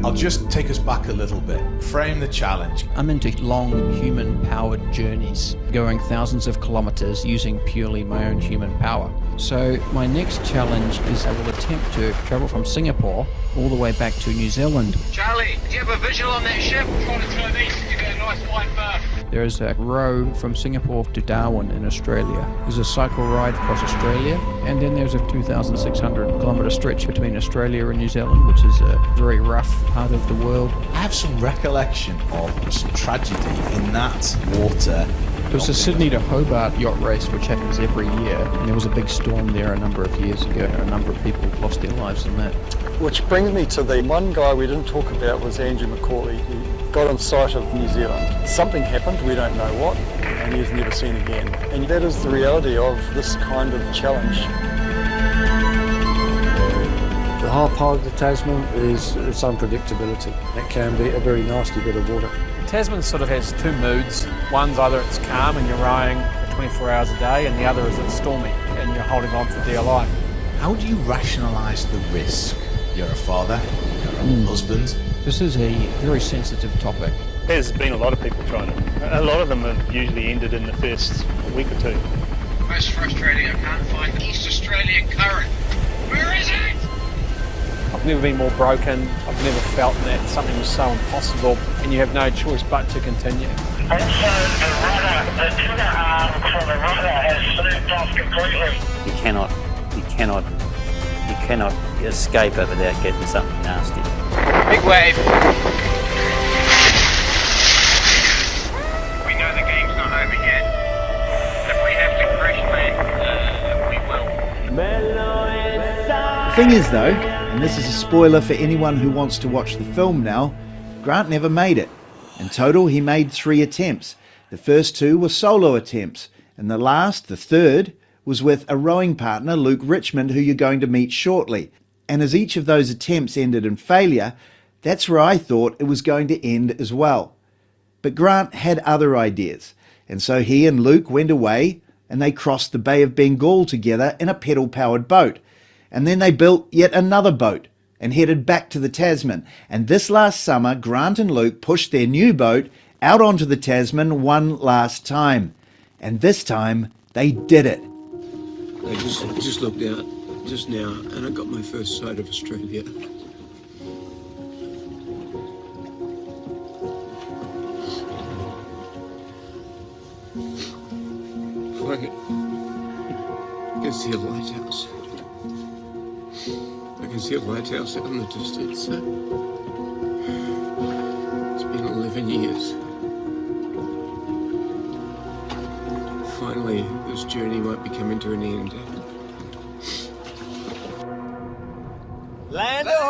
I'll just take us back a little bit, frame the challenge. I'm into long human-powered journeys, going thousands of kilometres using purely my own human power. So my next challenge is I will attempt to travel from Singapore all the way back to New Zealand. Charlie, do you have a visual on that ship? Trying to turn east and you get a nice wide berth. There is a row from Singapore to Darwin in Australia. There's a cycle ride across Australia, and then there's a 2,600 kilometre stretch between Australia and New Zealand, which is a very rough part of the world. I have some recollection of some tragedy in that water. It was the Sydney to Hobart yacht race, which happens every year, and there was a big storm there a number of years ago. A number of people lost their lives in that. Which brings me to the one guy we didn't talk about was Andrew McCauley. He got on sight of New Zealand. Something happened, we don't know what, and he's never seen again. And that is the reality of this kind of challenge. The hard part of the Tasman is its unpredictability. It can be a very nasty bit of water. Tasman sort of has 2 moods. One's either it's calm and you're rowing for 24 hours a day, and the other is it's stormy and you're holding on for dear life. How do you rationalise the risk? You're a father, you're a husband. This is a very sensitive topic. There's been a lot of people trying it. A lot of them have usually ended in the first week or 2. Most frustrating, I can't find the East Australian current. Where is it? I've never been more broken. I've never felt that something was so impossible and you have no choice but to continue. Also, the tiller arm for the rudder has slipped off completely. You cannot cannot escape it without getting something nasty. Big wave. We know the game's not over yet. If we have to crash land, we will. The thing is though, and this is a spoiler for anyone who wants to watch the film now, Grant never made it. In total, he made 3 attempts. The first 2 were solo attempts, and the last, the third, was with a rowing partner, Luke Richmond, who you're going to meet shortly. And as each of those attempts ended in failure, that's where I thought it was going to end as well. But Grant had other ideas, and so he and Luke went away and they crossed the Bay of Bengal together in a pedal-powered boat. And then they built yet another boat and headed back to the Tasman. And this last summer, Grant and Luke pushed their new boat out onto the Tasman one last time. And this time, they did it. I just looked out just now and I got my first sight of Australia. I can see a lighthouse. I can see a lighthouse out in the distance. It's been 11 years. Finally, this journey might be coming to an end. Land ahoy!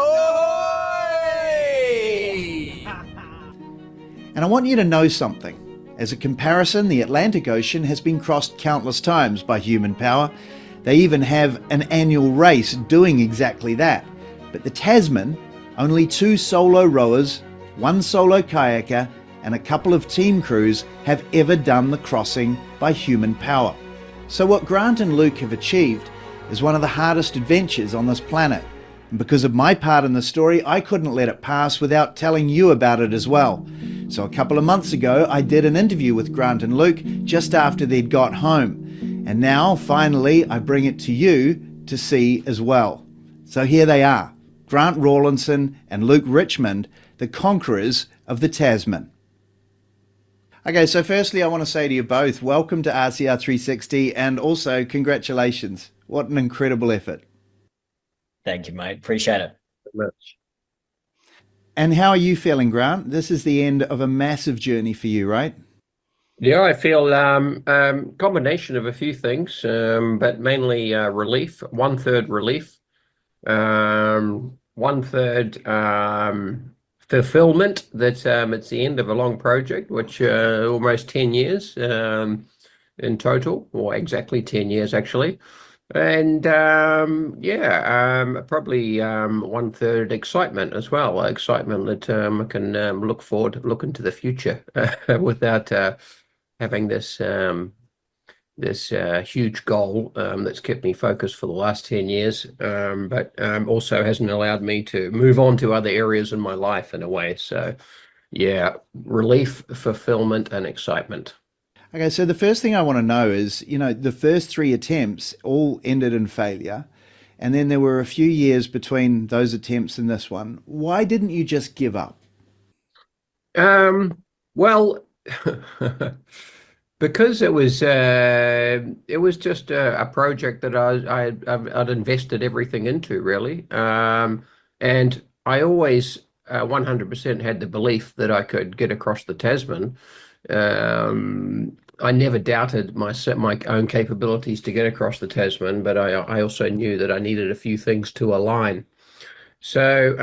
And I want you to know something. As a comparison, the Atlantic Ocean has been crossed countless times by human power. They even have an annual race doing exactly that. But the Tasman, only 2 solo rowers, 1 solo kayaker, and a couple of team crews have ever done the crossing by human power. So what Grant and Luke have achieved is one of the hardest adventures on this planet. And because of my part in the story, I couldn't let it pass without telling you about it as well. So a couple of months ago, I did an interview with Grant and Luke just after they'd got home. And now, finally, I bring it to you to see as well. So here they are, Grant Rawlinson and Luke Richmond, the conquerors of the Tasman. Okay, so firstly, I want to say to you both, welcome to RCR 360 and also congratulations. What an incredible effort. Thank you, mate. Appreciate it. Very much. And how are you feeling, Grant? This is the end of a massive journey for you, right? Yeah, I feel combination of a few things, but mainly relief, 1/3 relief, 1/3 fulfillment that it's the end of a long project, which almost 10 years in total, or exactly 10 years actually. And probably 1/3 excitement as well, excitement that I can look into the future without having this huge goal that's kept me focused for the last 10 years, but also hasn't allowed me to move on to other areas in my life in a way. So yeah, relief, fulfillment, and excitement. Okay, so the first thing I want to know is, you know, the first 3 attempts all ended in failure, and then there were a few years between those attempts and this one. Why didn't you just give up? Well, because it was just a project that I'd invested everything into, really, and I always 100% had the belief that I could get across the Tasman. I never doubted my own capabilities to get across the Tasman, but I also knew that I needed a few things to align. So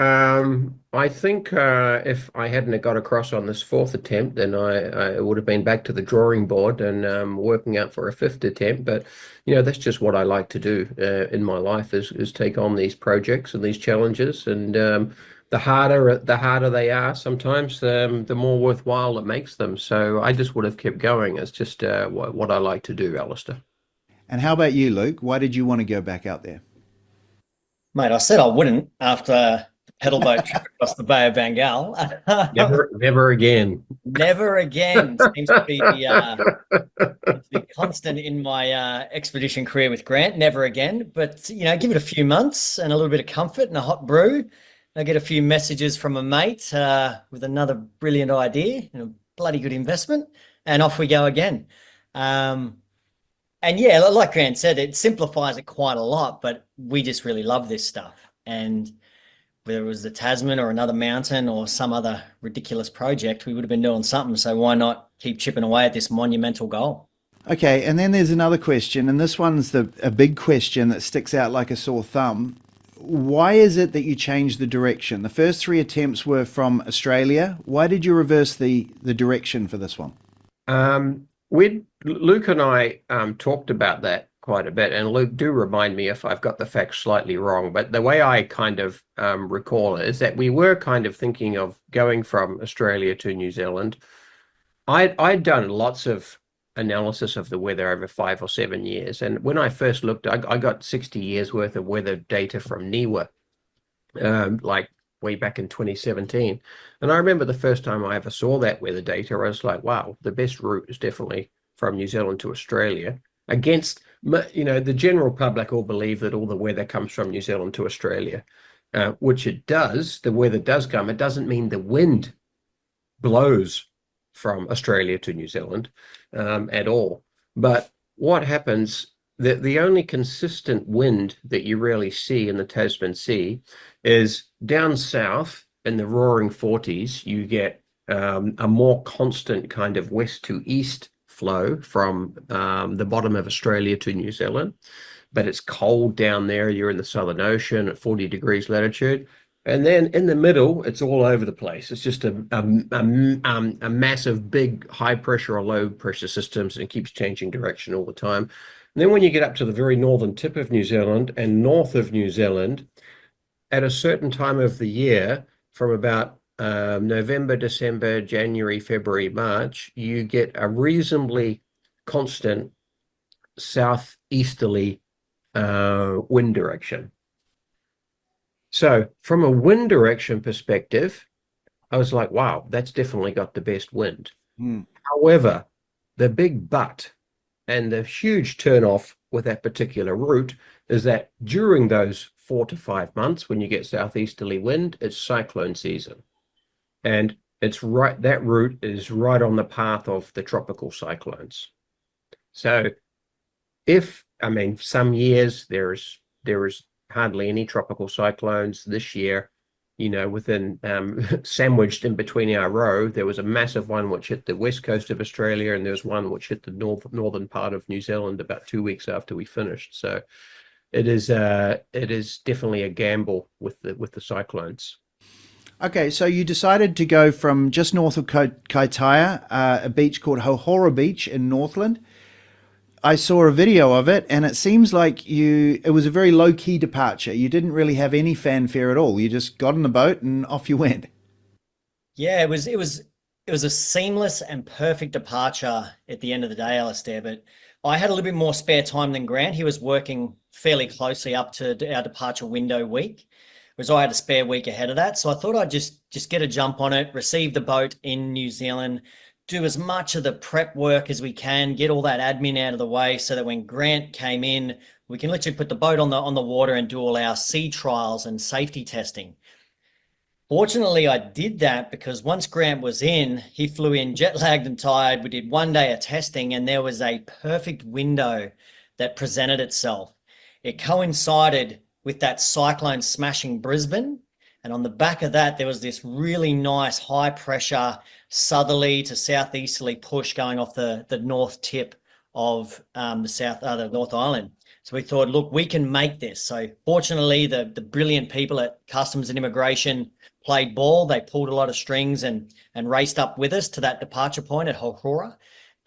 I think if I hadn't got across on this 4th attempt, then I would have been back to the drawing board and working out for a 5th attempt. But you know, that's just what I like to do in my life is take on these projects and these challenges, and the harder they are, sometimes the more worthwhile it makes them. So I just would have kept going. It's just what I like to do, Alistair. And how about you, Luke? Why did you want to go back out there? Mate, I said I wouldn't after the pedal boat trip across the Bay of Bengal. Never again. Never again seems to be the constant in my expedition career with Grant. Never again. But, you know, give it a few months and a little bit of comfort and a hot brew. I get a few messages from a mate with another brilliant idea and a bloody good investment, and off we go again. And yeah, like Grant said, it simplifies it quite a lot, but we just really love this stuff. And whether it was the Tasman or another mountain or some other ridiculous project, we would have been doing something. So why not keep chipping away at this monumental goal? Okay, and then there's another question, and this one's a big question that sticks out like a sore thumb. Why is it that you changed the direction? The first 3 attempts were from Australia. Why did you reverse the direction for this one? Luke and I talked about that quite a bit, and Luke, do remind me if I've got the facts slightly wrong, but the way I kind of recall it is that we were kind of thinking of going from Australia to New Zealand. I'd done lots of analysis of the weather over 5 or 7 years, and when I first looked, I got 60 years worth of weather data from NIWA, like way back in 2017. And I remember the first time I ever saw that weather data, I was like, wow, the best route is definitely from New Zealand to Australia. Against, the general public all believe that all the weather comes from New Zealand to Australia, which it does. The weather does come. It doesn't mean the wind blows from Australia to New Zealand at all. But what happens, the only consistent wind that you really see in the Tasman Sea is down south in the roaring 40s, you get a more constant kind of west to east flow from the bottom of Australia to New Zealand. But it's cold down there. You're in the Southern Ocean at 40 degrees latitude. And then in the middle, it's all over the place. It's just a massive, big high pressure or low pressure systems, and it keeps changing direction all the time. And then when you get up to the very northern tip of New Zealand and north of New Zealand, at a certain time of the year, from about November, December, January, February, March, you get a reasonably constant southeasterly wind direction. So from a wind direction perspective, I was like, wow, that's definitely got the best wind. However, the big but and the huge turnoff with that particular route is that during those 4 to 5 months, when you get southeasterly wind, it's cyclone season. And it's right, that route is right on the path of the tropical cyclones. So some years there is hardly any tropical cyclones. This year, within sandwiched in between our row, there was a massive one which hit the west coast of Australia, and there was one which hit the northern part of New Zealand about 2 weeks after we finished. So it is definitely a gamble with the cyclones. Okay, so you decided to go from just north of Kaitaia, a beach called Hohora Beach in Northland. I saw a video of it, and it seems like it was a very low-key departure. You didn't really have any fanfare at all. You just got on the boat and off you went. Yeah, it was a seamless and perfect departure at the end of the day, Alistair. But I had a little bit more spare time than Grant. He was working fairly closely up to our departure window week, whereas I had a spare week ahead of that. So I thought I'd just get a jump on it, receive the boat in New Zealand, do as much of the prep work as we can, get all that admin out of the way so that when Grant came in, we can literally put the boat on the water and do all our sea trials and safety testing. Fortunately, I did that because once Grant was in, he flew in jet lagged and tired. We did 1 day of testing, and there was a perfect window that presented itself. It coincided with that cyclone smashing Brisbane. And on the back of that, there was this really nice high pressure southerly to southeasterly push going off the north tip of the North Island. So we thought, look, we can make this. So fortunately, the brilliant people at Customs and Immigration played ball. They pulled a lot of strings and raced up with us to that departure point at Hohora.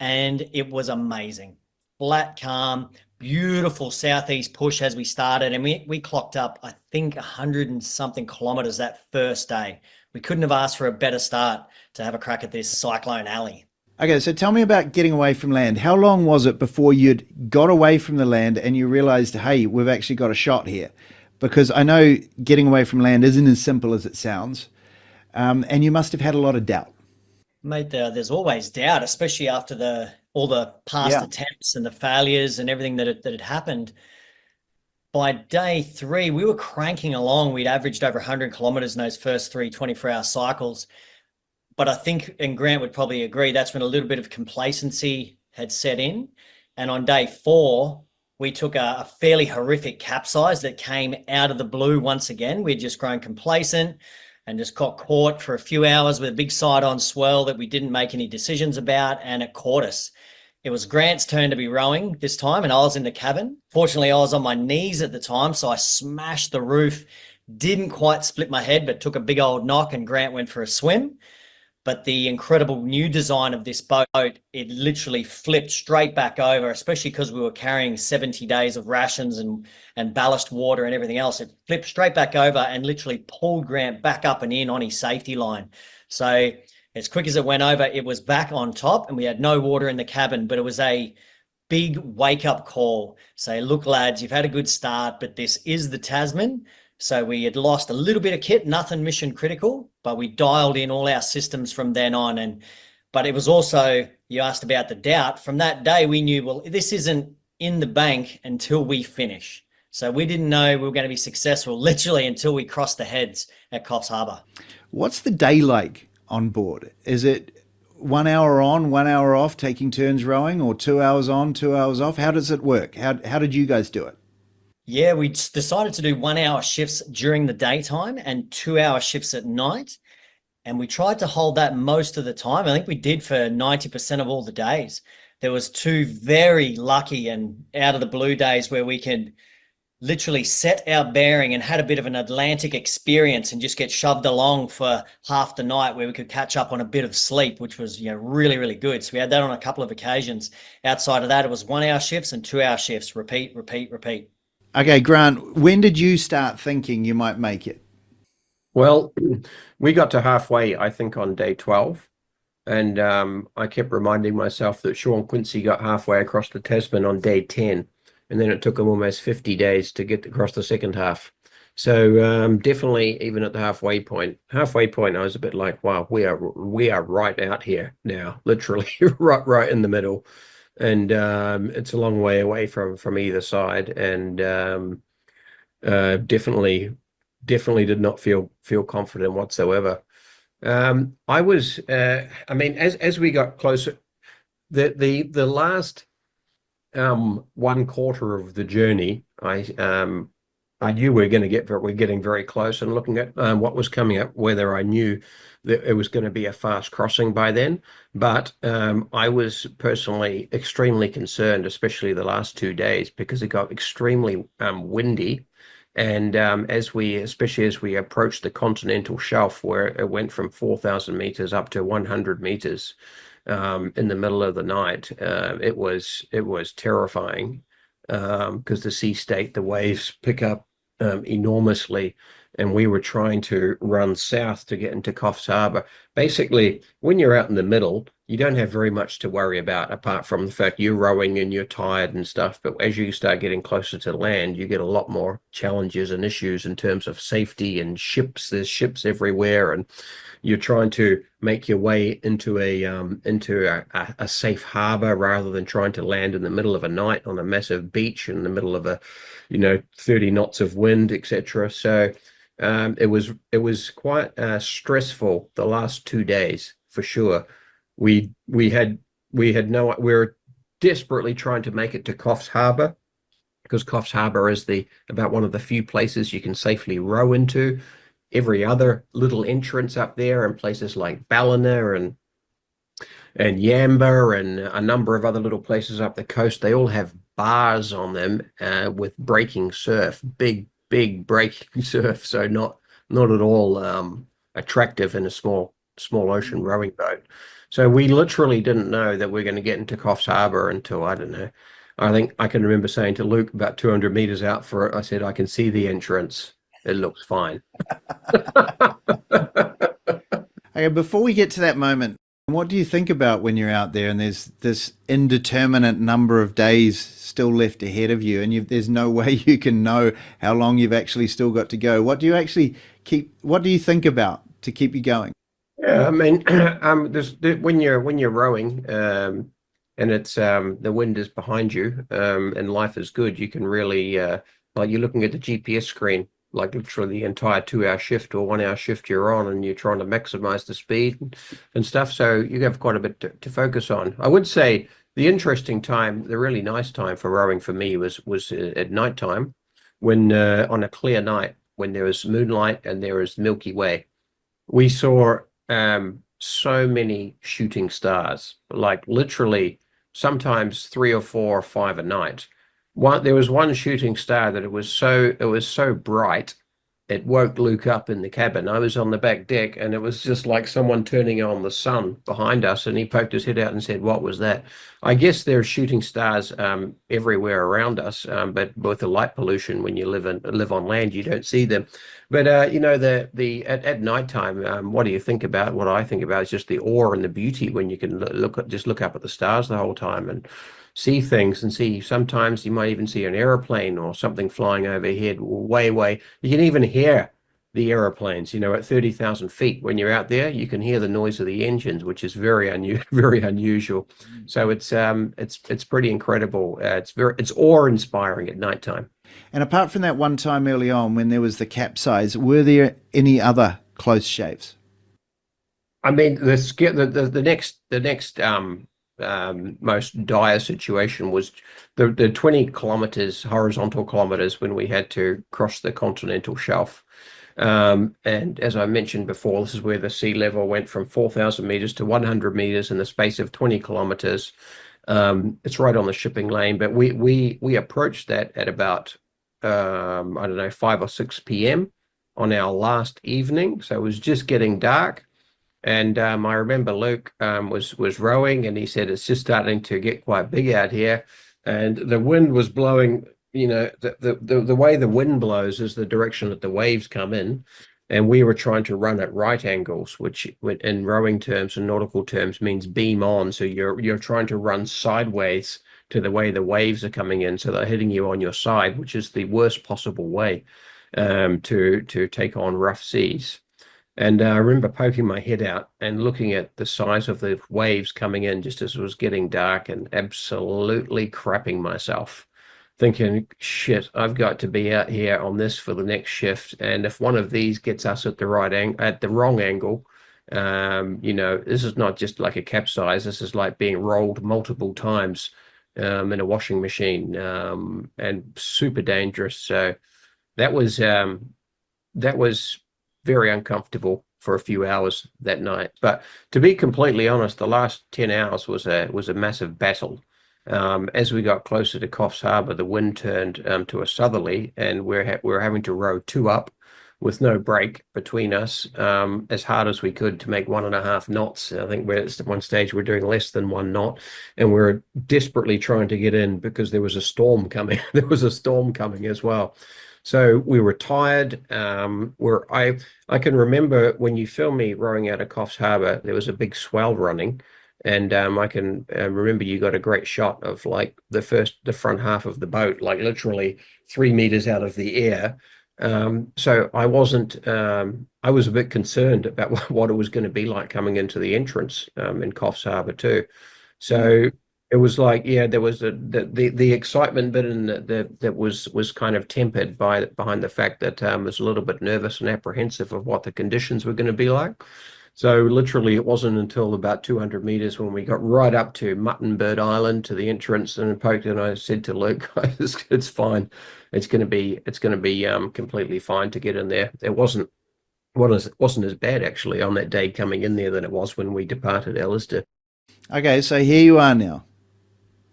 And it was amazing. Flat, calm, beautiful southeast push as we started, and we clocked up, I think, 100 and something kilometers that first day. We couldn't have asked for a better start to have a crack at this cyclone alley. Okay, so tell me about getting away from land. How long was it before you'd got away from the land and you realized, hey, we've actually got a shot here? Because I know getting away from land isn't as simple as it sounds, and you must have had a lot of doubt. Mate, there's always doubt, especially after all the past attempts and the failures and everything that had happened. By day 3, we were cranking along. We'd averaged over 100 kilometers in those first 3 24-hour cycles. But I think, and Grant would probably agree, that's when a little bit of complacency had set in. And on day 4, we took a fairly horrific capsize that came out of the blue once again. We'd just grown complacent and just got caught for a few hours with a big side-on swell that we didn't make any decisions about, and it caught us. It was Grant's turn to be rowing this time, and I was in the cabin. Fortunately, I was on my knees at the time, so I smashed the roof, didn't quite split my head, but took a big old knock, and Grant went for a swim. But the incredible new design of this boat, it literally flipped straight back over, especially because we were carrying 70 days of rations and ballast water and everything else. It flipped straight back over and literally pulled Grant back up and in on his safety line. So as quick as it went over, it was back on top, and we had no water in the cabin, but it was a big wake-up call. Say, look, lads, you've had a good start, but this is the Tasman. So we had lost a little bit of kit, nothing mission critical, but we dialed in all our systems from then on. But it was also, you asked about the doubt. From that day, we knew, well, this isn't in the bank until we finish. So we didn't know we were going to be successful literally until we crossed the heads at Coffs Harbour. What's the day like on board? Is it 1 hour on, 1 hour off, taking turns rowing, or 2 hours on, 2 hours off? How does it work? How did you guys do it? Yeah, we decided to do 1 hour shifts during the daytime and 2 hour shifts at night. And we tried to hold that most of the time. I think we did for 90% of all the days. There was 2 very lucky and out of the blue days where we could literally set our bearing and had a bit of an Atlantic experience and just get shoved along for half the night, where we could catch up on a bit of sleep, which was, really, really good. So we had that on a couple of occasions. Outside of that, it was 1 hour shifts and 2 hour shifts, repeat, repeat, repeat. Okay, Grant, when did you start thinking you might make it? Well, we got to halfway, I think, on day 12. And I kept reminding myself that Sean Quincy got halfway across the Tasman on day 10. And then it took him almost 50 days to get across the second half. So definitely, even at the halfway point, I was a bit like, wow, we are right out here now, literally right in the middle. And it's a long way away from either side, and definitely did not feel confident whatsoever. I was, as we got closer, the last 1/4 of the journey, I knew we're getting very close, and looking at what was coming up, whether I knew that it was going to be a fast crossing by then. But I was personally extremely concerned, especially the last 2 days, because it got extremely windy. And especially as we approached the continental shelf, where it went from 4,000 meters up to 100 meters in the middle of the night, it was terrifying, because the sea state, the waves pick up enormously, and we were trying to run south to get into Coffs Harbour. Basically, when you're out in the middle, you don't have very much to worry about, apart from the fact you're rowing and you're tired and stuff. But as you start getting closer to land, you get a lot more challenges and issues in terms of safety and ships. There's ships everywhere, and you're trying to make your way into a safe harbour, rather than trying to land in the middle of a night on a massive beach in the middle of 30 knots of wind, etc. So it was quite stressful the last 2 days, for sure. We were desperately trying to make it to Coffs Harbour, because Coffs Harbour is about one of the few places you can safely row into. Every other little entrance up there, and places like Ballina and Yamba and a number of other little places up the coast, they all have bars on them with breaking surf, big breaking surf. So not at all attractive in a small ocean rowing boat. So we literally didn't know that we're going to get into Coffs Harbour until, I don't know, I think I can remember saying to Luke about 200 meters out for it, I said, I can see the entrance. It looks fine. Okay, before we get to that moment, what do you think about when you're out there and there's this indeterminate number of days still left ahead of you, and there's no way you can know how long you've actually still got to go? What do you think about to keep you going? Yeah, I mean, when you're rowing, and it's the wind is behind you, and life is good, you can really like, you're looking at the GPS screen, like literally the entire 2 hour shift or 1 hour shift you're on, and you're trying to maximize the speed and stuff. So you have quite a bit to focus on. I would say The interesting time, the really nice time for rowing for me was at night time, when on a clear night when there was moonlight and there was Milky Way. We saw so many shooting stars, like literally sometimes 3 or 4 or 5 a night. There was one shooting star that it was so bright it woke Luke up in the cabin. I was on the back deck, and it was just like someone turning on the sun behind us, and he poked his head out and said, "What was that?" I guess there are shooting stars everywhere around us, but with the light pollution, when you live on land, you don't see them. But at nighttime, what do you think about? What I think about is just the awe and the beauty when you can look up at the stars the whole time and see things, and see, sometimes you might even see an aeroplane or something flying overhead way. You can even hear the aeroplanes, at 30,000 feet. When you're out there, you can hear the noise of the engines, which is very unusual. So it's pretty incredible. It's awe-inspiring at nighttime. And apart from that one time early on when there was the capsize, were there any other close shaves? I mean, the next most dire situation was the 20 kilometers, horizontal kilometers, when we had to cross the continental shelf. And as I mentioned before, this is where the sea level went from 4,000 meters to 100 meters in the space of 20 kilometers. It's right on the shipping lane, but we approached that at about I don't know, 5 or 6 p.m. on our last evening, so it was just getting dark. And I remember Luke was rowing, and he said it's just starting to get quite big out here, and the wind was blowing. The way the wind blows is the direction that the waves come in, and we were trying to run at right angles, which in rowing terms and nautical terms means beam on. So you're trying to run sideways to the way the waves are coming in, so they're hitting you on your side, which is the worst possible way to take on rough seas. And I remember poking my head out and looking at the size of the waves coming in just as it was getting dark, and absolutely crapping myself, thinking, shit, I've got to be out here on this for the next shift. And if one of these gets us at the wrong angle, this is not just like a capsize. This is like being rolled multiple times in a washing machine, and super dangerous. So that was very uncomfortable for a few hours that night. But to be completely honest, the last 10 hours was a massive battle. As we got closer to Coffs Harbour, the wind turned to a southerly, and we're having to row 2 up with no break between us, as hard as we could to make 1.5 knots. I think at one stage we're doing less than 1 knot, and we're desperately trying to get in because there was a storm coming. There was a storm coming as well. So we were tired. I can remember when you filmed me rowing out of Coffs Harbour, there was a big swell running, and I can remember you got a great shot of like the front half of the boat, like literally 3 meters out of the air. So I was a bit concerned about what it was going to be like coming into the entrance in Coffs Harbour too. So it was like, yeah, there was the excitement bit, and that was kind of tempered behind the fact that I was a little bit nervous and apprehensive of what the conditions were going to be like. So literally, it wasn't until about 200 meters when we got right up to Muttonbird Island, to the entrance, and poked, and I said to Luke, "It's fine. It's going to be completely fine to get in there." It wasn't as bad actually on that day coming in there than it was when we departed Alistair. Okay, so here you are now.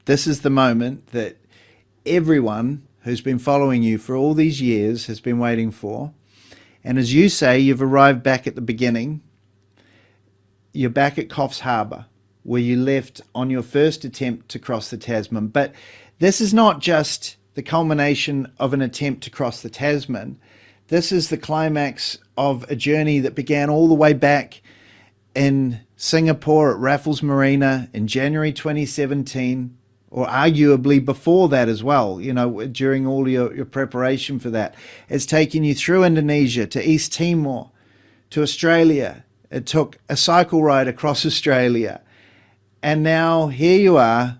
This is the moment that everyone who's been following you for all these years has been waiting for. And as you say, you've arrived back at the beginning. You're back at Coffs Harbour, where you left on your first attempt to cross the Tasman. But this is not just the culmination of an attempt to cross the Tasman. This is the climax of a journey that began all the way back in Singapore at Raffles Marina in January 2017, or arguably before that as well, during all your preparation for that. It's taken you through Indonesia to East Timor, to Australia. It took a cycle ride across Australia. And now here you are,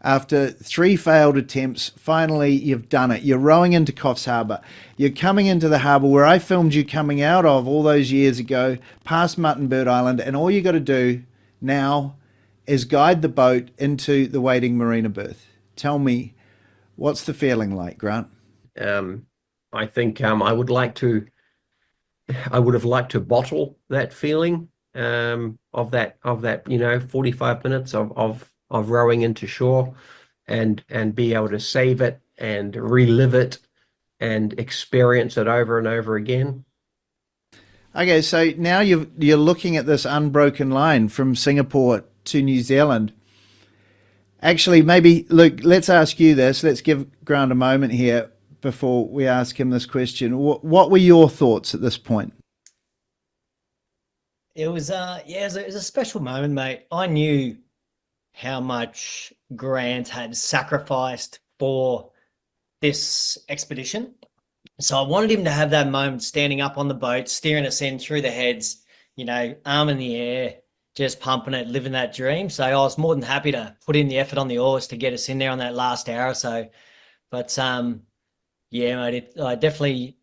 after 3 failed attempts. Finally, you've done it. You're rowing into Coffs Harbour. You're coming into the harbour where I filmed you coming out of all those years ago, past Muttonbird Island, and all you got to do now is guide the boat into the waiting marina berth. Tell me, what's the feeling like, Grant? I think I would have liked to bottle that feeling of that 45 minutes of rowing into shore and be able to save it and relive it and experience it over and over again. Okay, so now you're looking at this unbroken line from Singapore to New Zealand. Actually, maybe, Luke, let's ask you this. Let's give Grant a moment here before we ask him this question. What were your thoughts at this point? It was it was a special moment, mate. I knew how much Grant had sacrificed for this expedition. So I wanted him to have that moment standing up on the boat, steering us in through the heads, arm in the air, just pumping it, living that dream. So I was more than happy to put in the effort on the oars to get us in there on that last hour or so. But mate, I definitely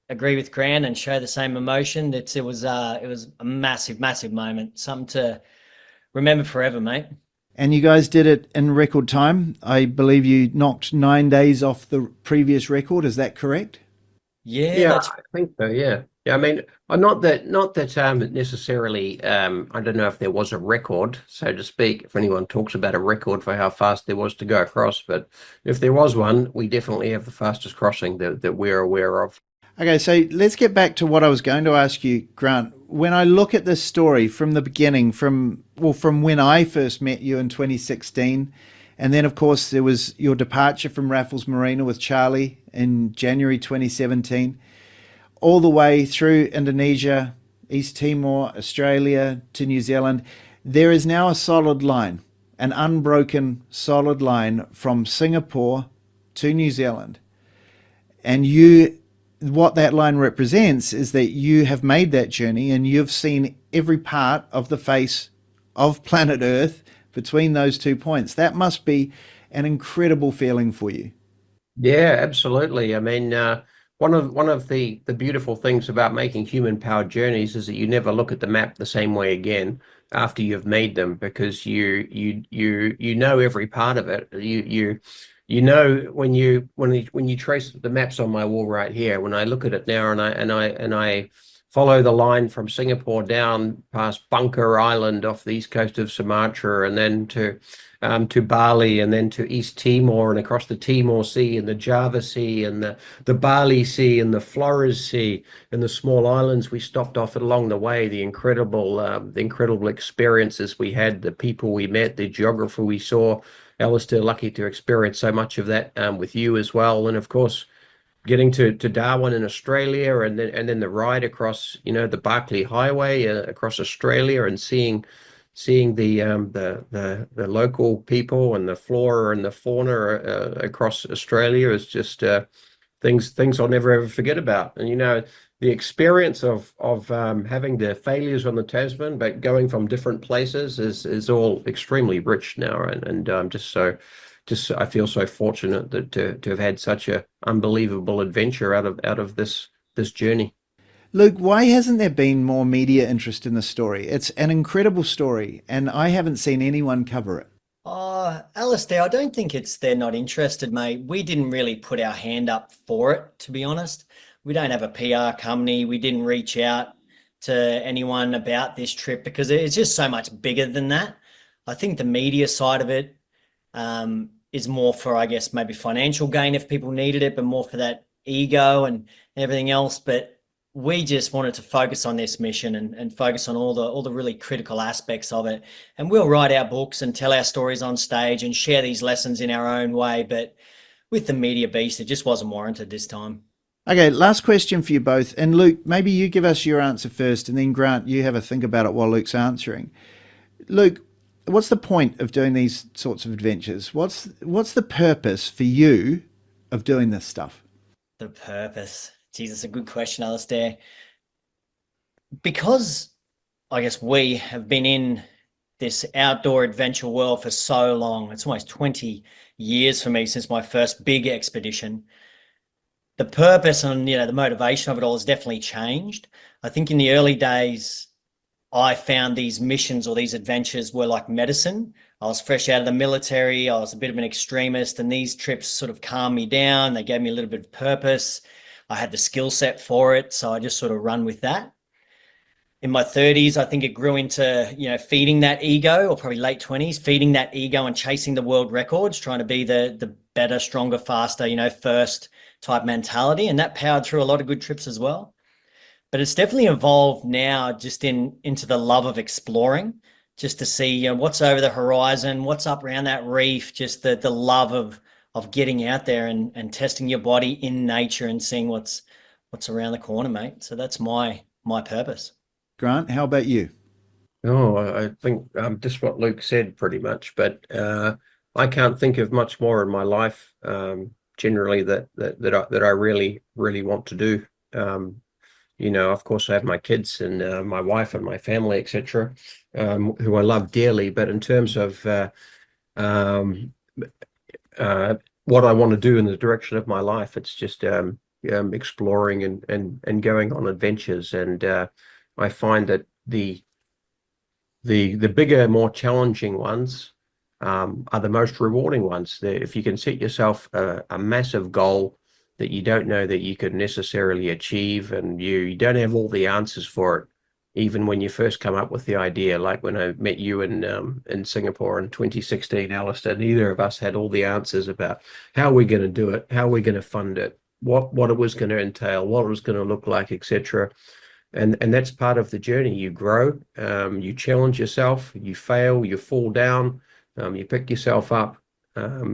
agree with Grant and share the same emotion. That it was a massive, massive moment, something to remember forever, mate. And you guys did it in record time. I believe you knocked 9 days off the previous record. Is that correct? Yeah, I think so. Yeah. I mean, not that necessarily. I don't know if there was a record, so to speak. If anyone talks about a record for how fast there was to go across, but if there was one, we definitely have the fastest crossing that we're aware of. Okay, so let's get back to what I was going to ask you, Grant. When I look at this story from the beginning, from when I first met you in 2016, and then, of course, there was your departure from Raffles Marina with Charlie in January 2017, all the way through Indonesia, East Timor, Australia to New Zealand, there is now a solid line, an unbroken solid line from Singapore to New Zealand. And what that line represents is that you have made that journey and you've seen every part of the face of planet Earth between those 2 points. That must be an incredible feeling for you. Yeah, absolutely. I mean, one of the beautiful things about making human-powered journeys is that you never look at the map the same way again after you've made them, because you know every part of it. You know when you trace the maps on my wall right here. When I look at it now and I follow the line from Singapore down past Bunker Island off the east coast of Sumatra, and then to Bali, and then to East Timor, and across the Timor Sea and the Java Sea and the Bali Sea and the Flores Sea and the small islands we stopped off at along the way, the incredible experiences we had, the people we met, the geography we saw. Alistair, lucky to experience so much of that with you as well, and of course getting to Darwin in Australia, and then the ride across the Barkly Highway across Australia, and seeing the local people and the flora and the fauna across Australia is just things I'll never ever forget about. And the experience of having the failures on the Tasman, but going from different places is all extremely rich now, and I feel so fortunate that to have had such a unbelievable adventure out of this journey. Luke, why hasn't there been more media interest in this story? It's an incredible story, and I haven't seen anyone cover it. Alistair, I don't think they're not interested, mate. We didn't really put our hand up for it, to be honest. We don't have a PR company. We didn't reach out to anyone about this trip because it's just so much bigger than that. I think the media side of it is more for, I guess, maybe financial gain if people needed it, but more for that ego and everything else. But we just wanted to focus on this mission and focus on all the really critical aspects of it. And we'll write our books and tell our stories on stage and share these lessons in our own way. But with the media beast, it just wasn't warranted this time. Okay, last question for you both. And Luke, maybe you give us your answer first, and then Grant, you have a think about it while Luke's answering. Luke, what's the point of doing these sorts of adventures? What's the purpose for you of doing this stuff? The purpose. Jesus, a good question, Alistair. Because I guess we have been in this outdoor adventure world for so long. It's almost 20 years for me since my first big expedition. The purpose and the motivation of it all has definitely changed. I think in the early days, I found these missions or these adventures were like medicine. I was fresh out of the military. I was a bit of an extremist, and these trips sort of calmed me down. They gave me a little bit of purpose. I had the skill set for it, so I just sort of run with that. In my 30s, I think it grew into, feeding that ego, or probably late 20s, feeding that ego and chasing the world records, trying to be the better, stronger, faster, first type mentality. And that powered through a lot of good trips as well. But it's definitely evolved now just into the love of exploring, just to see what's over the horizon, what's up around that reef, just the love of getting out there and testing your body in nature and seeing what's around the corner, mate. So that's my purpose. Grant, how about you? Oh, I think just what Luke said pretty much, but I can't think of much more in my life generally that I really want to do. Of course, I have my kids and my wife and my family, etc., who I love dearly. But in terms of what I want to do in the direction of my life, it's just exploring and going on adventures. And I find that the bigger, more challenging ones are the most rewarding ones. If you can set yourself a massive goal that you don't know that you could necessarily achieve, and you don't have all the answers for it, even when you first come up with the idea, like when I met you in Singapore in 2016, Alistair, neither of us had all the answers about how we're going to do it, how we're going to fund it, what it was going to entail, what it was going to look like, etc. And that's part of the journey. You grow, you challenge yourself, you fail, you fall down, you pick yourself up,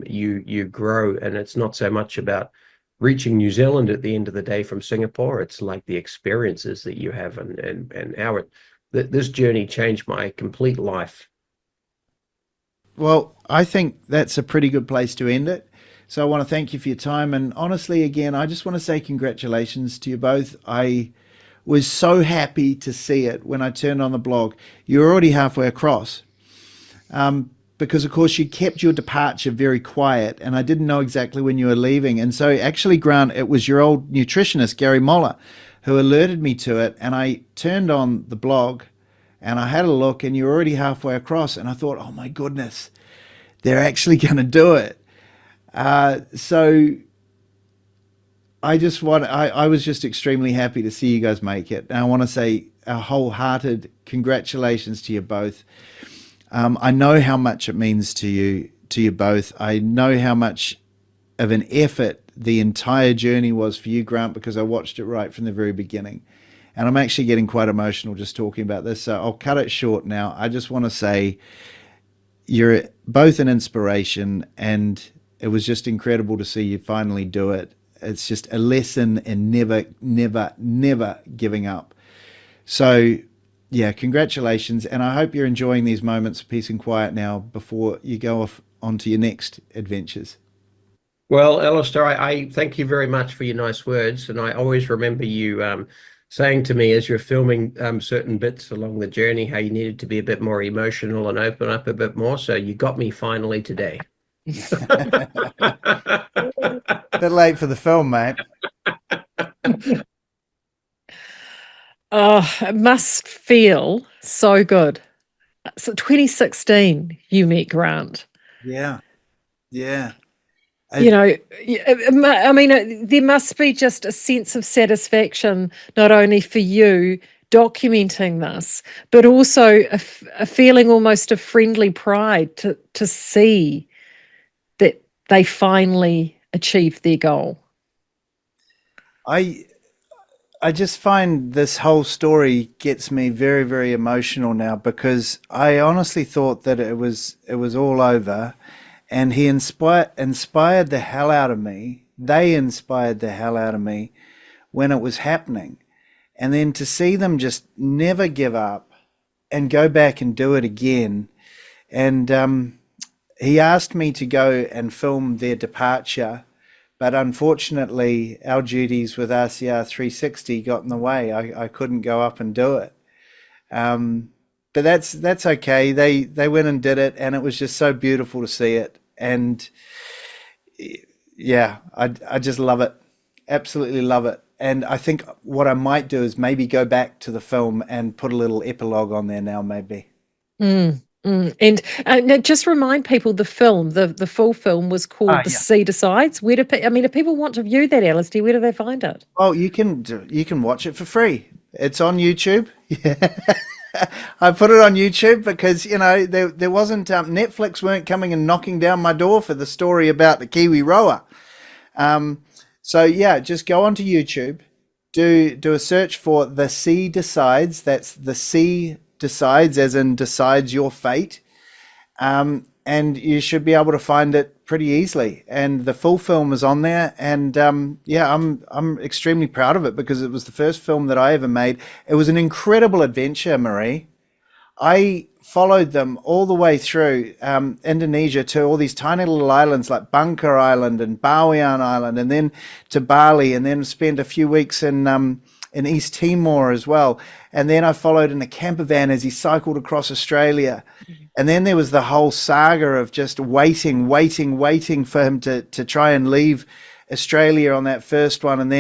you grow. And it's not so much about reaching New Zealand at the end of the day from Singapore. It's like the experiences that you have and how this journey changed my complete life. Well, I think that's a pretty good place to end it. So I want to thank you for your time. And honestly, again, I just want to say congratulations to you both. I was so happy to see it when I turned on the blog. You were already halfway across. Because, of course, you kept your departure very quiet, and I didn't know exactly when you were leaving. And so, actually, Grant, it was your old nutritionist, Gary Moller, who alerted me to it. And I turned on the blog, and I had a look, and you were already halfway across. And I thought, oh, my goodness, they're actually going to do it. So I was just extremely happy to see you guys make it. And I want to say a wholehearted congratulations to you both. I know how much it means to you both. I know how much of an effort the entire journey was for you, Grant, because I watched it right from the very beginning. And I'm actually getting quite emotional just talking about this, so I'll cut it short now. I just want to say you're both an inspiration, and it was just incredible to see you finally do it. It's just a lesson in never giving up. So yeah, congratulations, and I hope you're enjoying these moments of peace and quiet now before you go off onto your next adventures. Well, Alistair, I thank you very much for your nice words, and I always remember you saying to me as you're filming certain bits along the journey how you needed to be a bit more emotional and open up a bit more, so you got me finally today. A bit late for the film, mate. Oh, it must feel so good. So 2016, you met Grant. Yeah. I mean, there must be just a sense of satisfaction, not only for you documenting this, but also a feeling almost of friendly pride to see that they finally achieved their goal. I just find this whole story gets me very, very emotional now, because I honestly thought that it was all over, and he inspired the hell out of me. They inspired the hell out of me when it was happening. And then to see them just never give up and go back and do it again. And he asked me to go and film their departure, but unfortunately, our duties with RCR 360 got in the way. I couldn't go up and do it. But that's okay. They went and did it, and it was just so beautiful to see it. And yeah, I just love it. Absolutely love it. And I think what I might do is maybe go back to the film and put a little epilogue on there now, maybe. And now just remind people the film, the full film was called The Sea Decides. Where do if people want to view that, Alistair, where do they find it? Oh, you can watch it for free. It's on YouTube. Yeah. I put it on YouTube because, there wasn't, Netflix weren't coming and knocking down my door for the story about the Kiwi rower. So yeah, just go onto YouTube, do a search for The Sea Decides. That's The Sea Decides, as in decides your fate. And you should be able to find it pretty easily. And the full film is on there. And I'm extremely proud of it because it was the first film that I ever made. It was an incredible adventure, Maree. I followed them all the way through Indonesia to all these tiny little islands like Bunker Island and Bawean Island, and then to Bali, and then spent a few weeks in East Timor as well. And then I followed in a camper van as he cycled across Australia. And then there was the whole saga of just waiting for him to try and leave Australia on that first one, and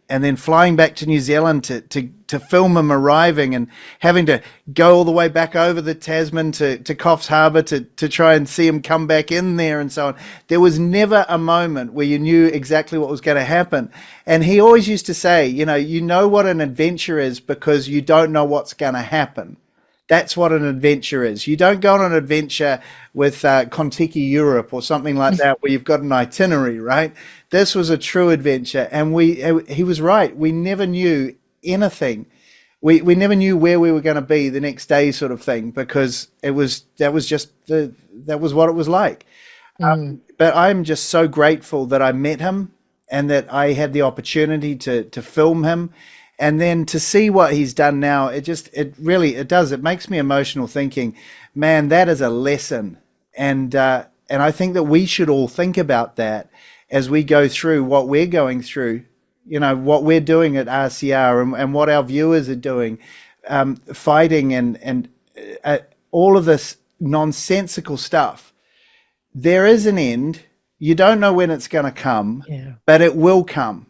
then flying back to New Zealand to film him arriving, and having to go all the way back over the Tasman to Coffs Harbour to try and see him come back in there, and so on. There was never a moment where you knew exactly what was going to happen. And he always used to say, you know what an adventure is because you don't know what's going to happen. That's what an adventure is. You don't go on an adventure with Contiki Europe or something like that where you've got an itinerary, right? This was a true adventure, and he was right. We never knew anything. We never knew where we were going to be the next day, sort of thing, because that was what it was like. But I'm just so grateful that I met him and that I had the opportunity to film him. And then to see what he's done now, it makes me emotional thinking, man, that is a lesson. And I think that we should all think about that as we go through what we're going through, what we're doing at RCR and what our viewers are doing, fighting and all of this nonsensical stuff. There is an end. You don't know when it's going to come, but it will come.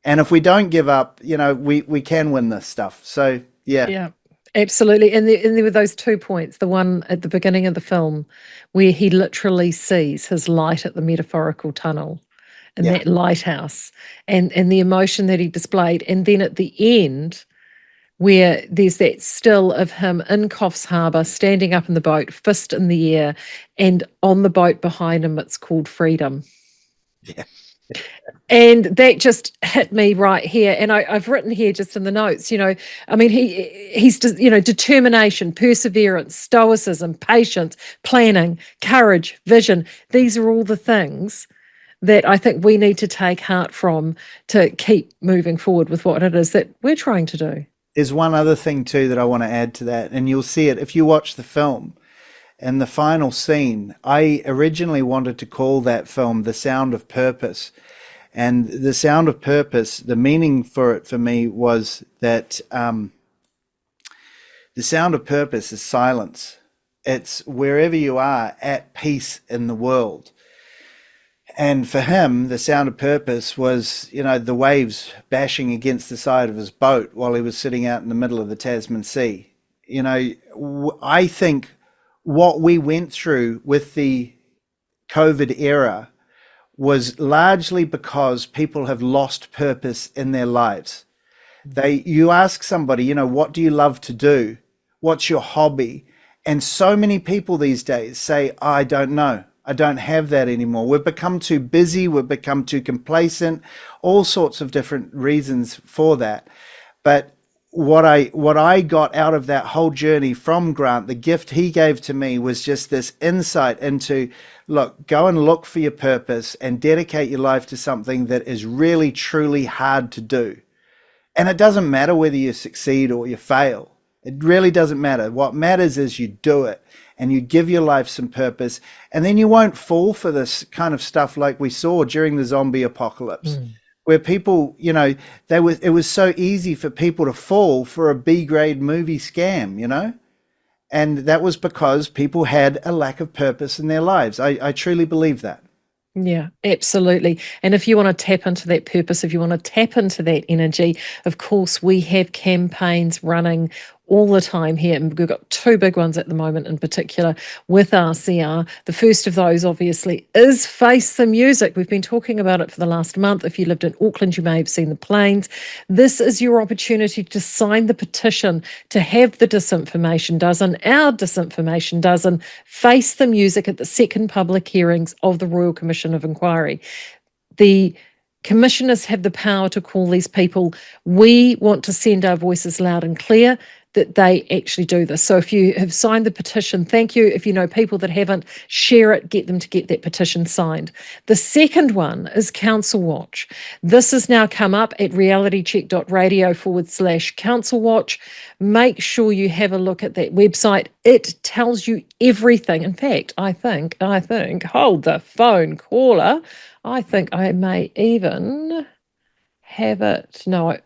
And if we don't give up, we can win this stuff. So, yeah. Yeah, absolutely. And there were those 2 points, the one at the beginning of the film where he literally sees his light at the metaphorical tunnel and that lighthouse and the emotion that he displayed. And then at the end where there's that still of him in Coffs Harbour, standing up in the boat, fist in the air, and on the boat behind him, it's called freedom. Yeah. And that just hit me right here. And I've written here just in the notes, he's determination, perseverance, stoicism, patience, planning, courage, vision. These are all the things that I think we need to take heart from to keep moving forward with what it is that we're trying to do. There's one other thing too that I want to add to that, and you'll see it if you watch the film. In the final scene, I originally wanted to call that film The Sound of Purpose. And The Sound of Purpose, the meaning for it for me was that the sound of purpose is silence. It's wherever you are at peace in the world. And for him, the sound of purpose was, the waves bashing against the side of his boat while he was sitting out in the middle of the Tasman Sea. I think what we went through with the COVID era was largely because people have lost purpose in their lives. You ask somebody, what do you love to do? What's your hobby? And so many people these days say, I don't know. I don't have that anymore. We've become too busy. We've become too complacent, all sorts of different reasons for that. But what I got out of that whole journey from Grant, the gift he gave to me, was just this insight into, look, go and look for your purpose and dedicate your life to something that is really, truly hard to do. And it doesn't matter whether you succeed or you fail. It really doesn't matter. What matters is you do it and you give your life some purpose, and then you won't fall for this kind of stuff like we saw during the zombie apocalypse. Where people, it was so easy for people to fall for a B-grade movie scam, and that was because people had a lack of purpose in their lives. I truly believe that. Yeah, absolutely. And if you want to tap into that purpose, if you want to tap into that energy, of course, we have campaigns running all the time here. And we've got two big ones at the moment in particular with RCR. The first of those, obviously, is Face the Music. We've been talking about it for the last month. If you lived in Auckland, you may have seen the planes. This is your opportunity to sign the petition to have the disinformation dozen, our disinformation dozen, face the music at the second public hearings of the Royal Commission of Inquiry. The commissioners have the power to call these people. We want to send our voices loud and clear that they actually do this. So if you have signed the petition, thank you. If you know people that haven't, share it, get them to get that petition signed. The second one is Council Watch. This has now come up at realitycheck.radio/Council Watch. Make sure you have a look at that website. It tells you everything. In fact, I think, hold the phone, caller. I think I may even have it. No.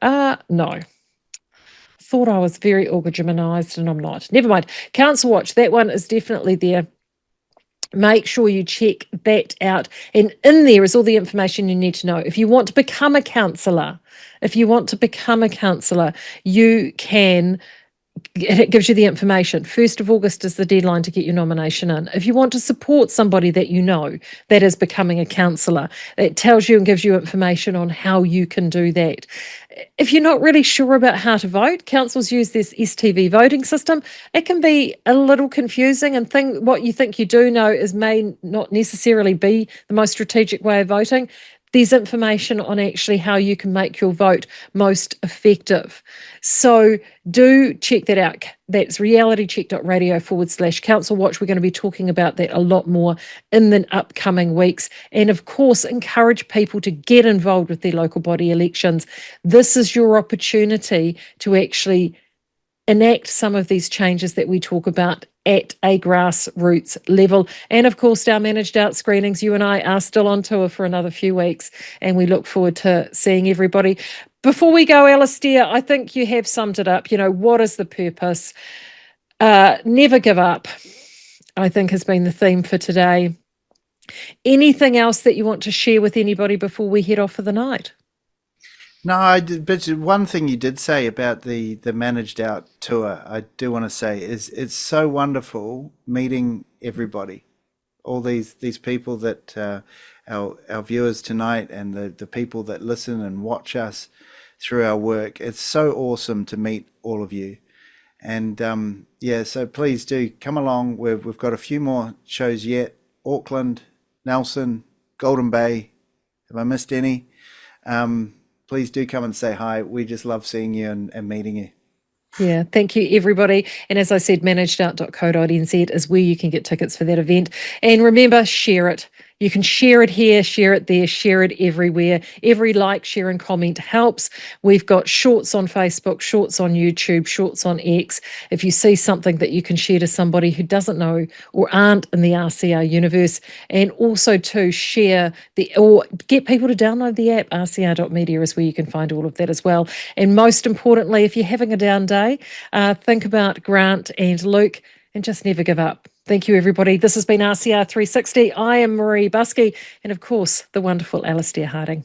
Thought I was very organized and I'm not. Never mind. Council Watch, that one is definitely there. Make sure you check that out. And in there is all the information you need to know. If you want to become a councillor, you can. It gives you the information. 1st of August is the deadline to get your nomination in. If you want to support somebody that you know that is becoming a councillor, it tells you and gives you information on how you can do that. If you're not really sure about how to vote, councils use this STV voting system. It can be a little confusing, and what you think you do know may not necessarily be the most strategic way of voting. There's information on actually how you can make your vote most effective. So do check that out. That's realitycheck.radio/Council Watch. We're going to be talking about that a lot more in the upcoming weeks. And of course, encourage people to get involved with their local body elections. This is your opportunity to actually enact some of these changes that we talk about at a grassroots level. And of course, our managed out screenings, you and I are still on tour for another few weeks, and we look forward to seeing everybody. Before we go, Alistair, I think you have summed it up. What is the purpose? Never give up, I think, has been the theme for today. Anything else that you want to share with anybody before we head off for the night? No, but one thing you did say about the managed out tour, I do want to say, is it's so wonderful meeting everybody, all these people that our viewers tonight, and the people that listen and watch us through our work. It's so awesome to meet all of you, and so please do come along. We've got a few more shows yet: Auckland, Nelson, Golden Bay. Have I missed any? Please do come and say hi. We just love seeing you and meeting you. Yeah, thank you, everybody. And as I said, manegedout.co.nz is where you can get tickets for that event. And remember, share it. You can share it here, share it there, share it everywhere. Every like, share and comment helps. We've got shorts on Facebook, shorts on YouTube, shorts on X. If you see something that you can share to somebody who doesn't know or aren't in the RCR universe, and also to share or get people to download the app, rcr.media is where you can find all of that as well. And most importantly, if you're having a down day, think about Grant and Luke and just never give up. Thank you, everybody. This has been RCR 360. I am Maree Buscke, and of course, the wonderful Alistair Harding.